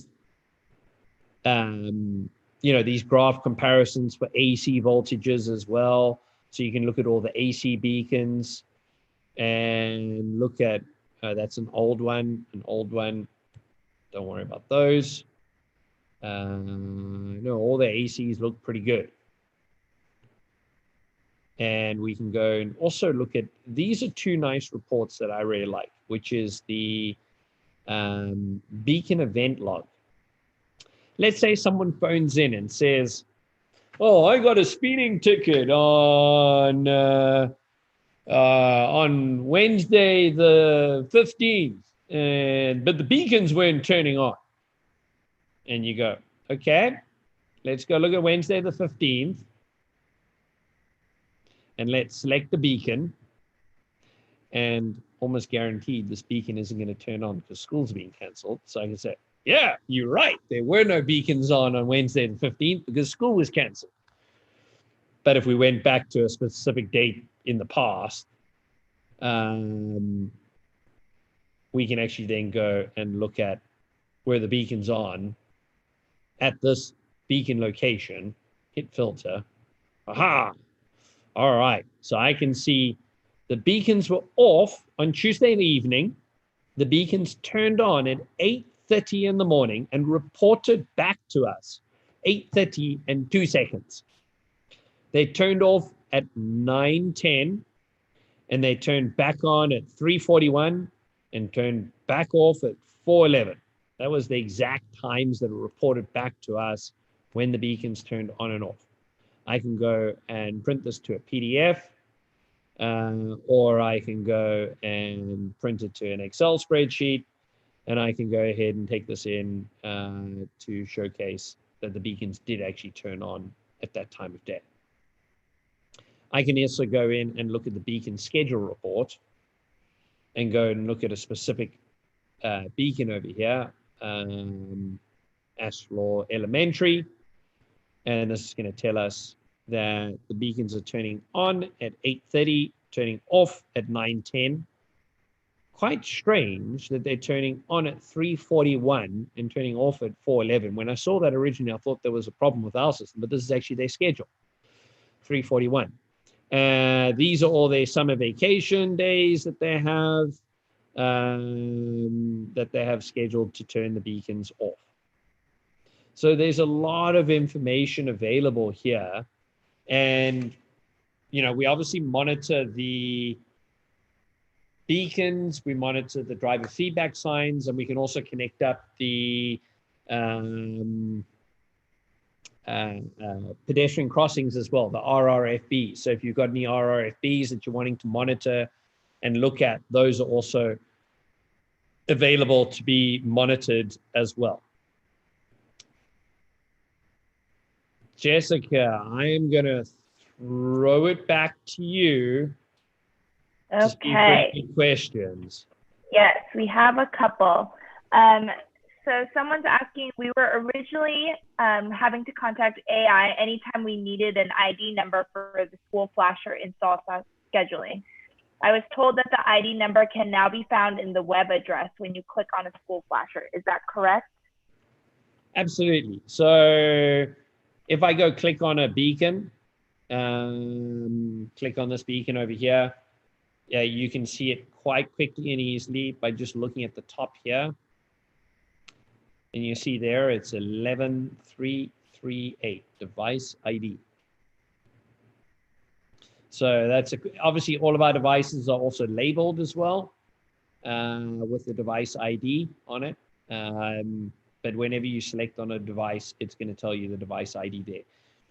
you know, these graph comparisons for AC voltages as well. So you can look at all the AC beacons and look at, that's an old one. Don't worry about those. No, all the ACs look pretty good. And we can go and also look at, these are two nice reports that I really like, which is the beacon event log. Let's say someone phones in and says, oh, I got a speeding ticket on Wednesday the 15th, but the beacons weren't turning on. And you go, okay, let's go look at Wednesday the 15th. And let's select the beacon. And almost guaranteed this beacon isn't going to turn on because school's being canceled. So I can say, yeah, you're right. There were no beacons on Wednesday the 15th because school was canceled. But if we went back to a specific date in the past, we can actually then go and look at where the beacon's on at this beacon location, hit filter. Aha! All right. So I can see the beacons were off on Tuesday evening. The beacons turned on at 8:30 in the morning and reported back to us 8:30 and 2 seconds. They turned off at 9:10 and they turned back on at 3:41 and turned back off at 4:11. That was the exact times that were reported back to us when the beacons turned on and off. I can go and print this to a PDF, or I can go and print it to an Excel spreadsheet, and I can go ahead and take this in to showcase that the beacons did actually turn on at that time of day. I can also go in and look at the beacon schedule report and go and look at a specific beacon over here, Ashfloor Elementary, and this is going to tell us that the beacons are turning on at 8:30, turning off at 9:10. quite strange that they're turning on at 3:41 and turning off at 4:11. When I saw that originally, I thought there was a problem with our system, but this is actually their schedule, 3:41. These are all their summer vacation days that they have scheduled to turn the beacons off. So there's a lot of information available here. And, we obviously monitor the beacons, we monitor the driver feedback signs, and we can also connect up the pedestrian crossings as well, the RRFBs. So if you've got any RRFBs that you're wanting to monitor and look at, those are also available to be monitored as well. Jessica, I am going to throw it back to you. Okay. Any questions? Yes, we have a couple. So someone's asking, we were originally having to contact AI anytime we needed an ID number for the school flasher install scheduling. I was told that the ID number can now be found in the web address when you click on a school flasher. Is that correct? Absolutely. So if I go click on a beacon, click on this beacon over here, yeah, you can see it quite quickly and easily by just looking at the top here. And you see there, it's 11338, device ID. So that's obviously all of our devices are also labeled as well with the device ID on it. But whenever you select on a device, it's going to tell you the device ID there.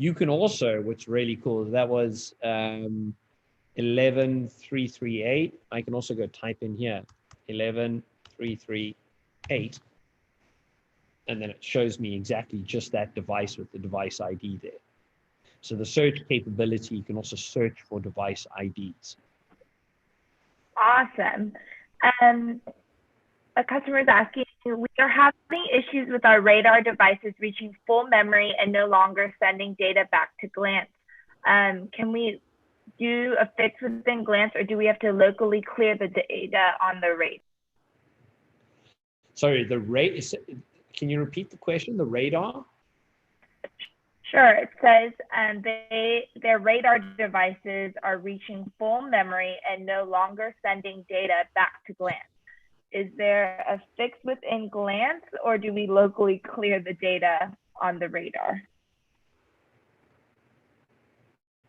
You can also, what's really cool, that was 11338. I can also go type in here, 11338. And then it shows me exactly just that device with the device ID there. So the search capability, you can also search for device IDs. Awesome. A customer is asking, we are having issues with our radar devices reaching full memory and no longer sending data back to Glance. Can we do a fix within Glance, or do we have to locally clear the data on the radar? Sorry, can you repeat the question, the radar? Sure, it says their radar devices are reaching full memory and no longer sending data back to Glance. Is there a fix within Glance, or do we locally clear the data on the radar?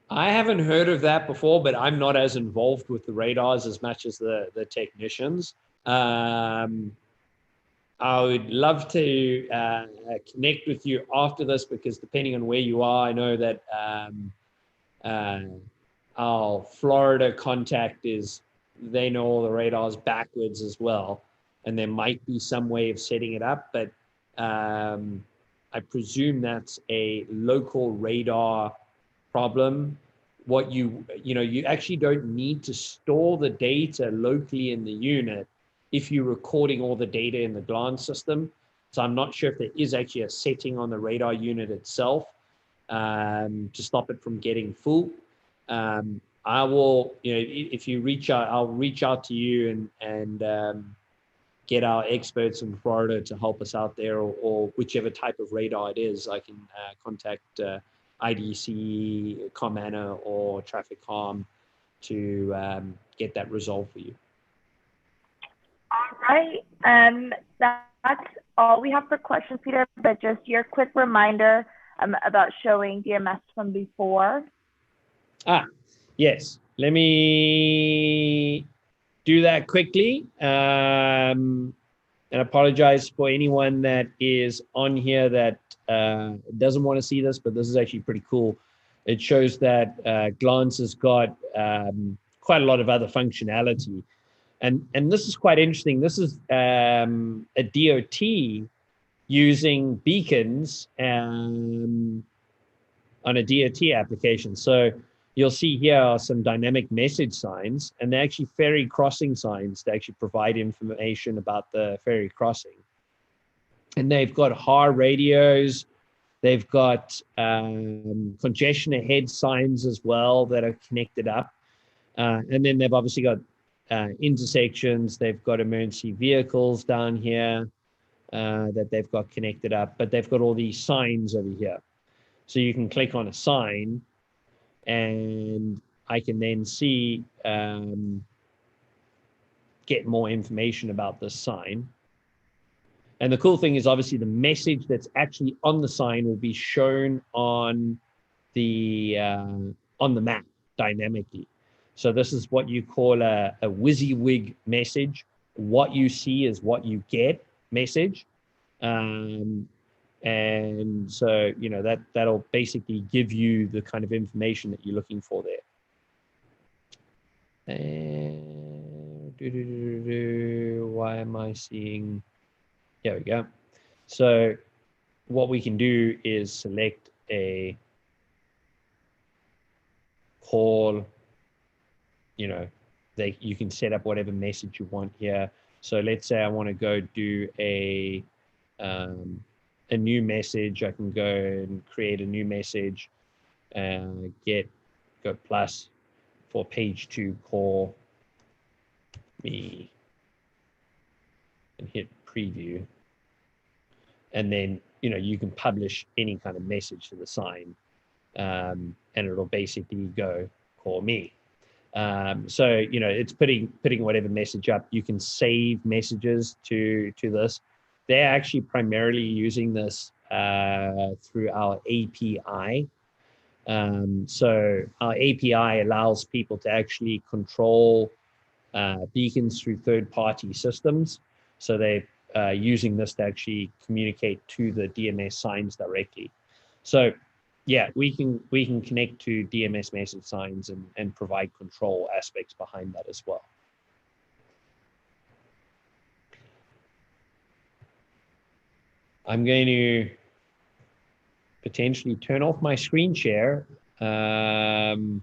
I haven't heard of that before, but I'm not as involved with the radars as much as the technicians. I would love to connect with you after this, because depending on where you are, I know that our Florida contact they know all the radars backwards as well. And there might be some way of setting it up, but I presume that's a local radar problem. You actually don't need to store the data locally in the unit if you're recording all the data in the Glance system. So I'm not sure if there is actually a setting on the radar unit itself to stop it from getting full. I will, if you reach out, I'll reach out to you and get our experts in Florida to help us out there, or whichever type of radar it is. I can contact IDC, ComAna, or Traffic Calm to get that resolved for you. All right, that's all we have for questions, Peter, but just your quick reminder about showing DMS from before. Yes, let me do that quickly. And apologize for anyone that is on here that doesn't want to see this, but this is actually pretty cool. It shows that Glance has got quite a lot of other functionality. And this is quite interesting. This is a DOT using beacons on a DOT application. So you'll see here are some dynamic message signs, and they're actually ferry crossing signs to actually provide information about the ferry crossing. And they've got HAR radios. They've got congestion ahead signs as well that are connected up. And then they've obviously got intersections. They've got emergency vehicles down here that they've got connected up, but they've got all these signs over here. So you can click on a sign, and I can then see, get more information about this sign. And the cool thing is, obviously, the message that's actually on the sign will be shown on the map dynamically. So this is what you call a WYSIWYG message. What you see is what you get message. And so, you know, that'll basically give you the kind of information that you're looking for there. And why am I seeing? There we go. So what we can do is select a call. You know, you can set up whatever message you want here. So let's say I want to go do a new message. I can go and create a new message and go plus for page 2, call me, and hit preview. And then, you know, you can publish any kind of message to the sign, and it'll basically go call me. So, you know, it's putting whatever message up. You can save messages to this. They're actually primarily using this through our API. So our API allows people to actually control beacons through third-party systems. So they're using this to actually communicate to the DMS signs directly. So yeah, we can connect to DMS message signs and provide control aspects behind that as well. I'm going to potentially turn off my screen share and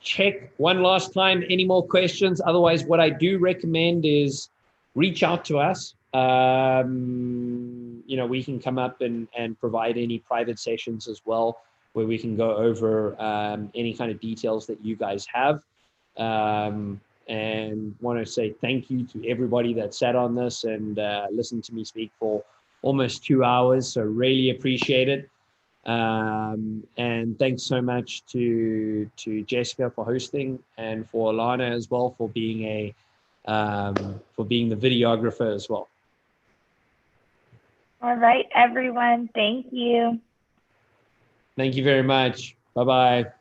check one last time any more questions. Otherwise, what I do recommend is reach out to us. You know, we can come up and provide any private sessions as well, where we can go over any kind of details that you guys have. And want to say thank you to everybody that sat on this and listened to me speak for almost 2 hours. So really appreciate it. And thanks so much to Jessica for hosting, and for Alana as well for being the videographer as well. All right, everyone. Thank you. Thank you very much. Bye-bye.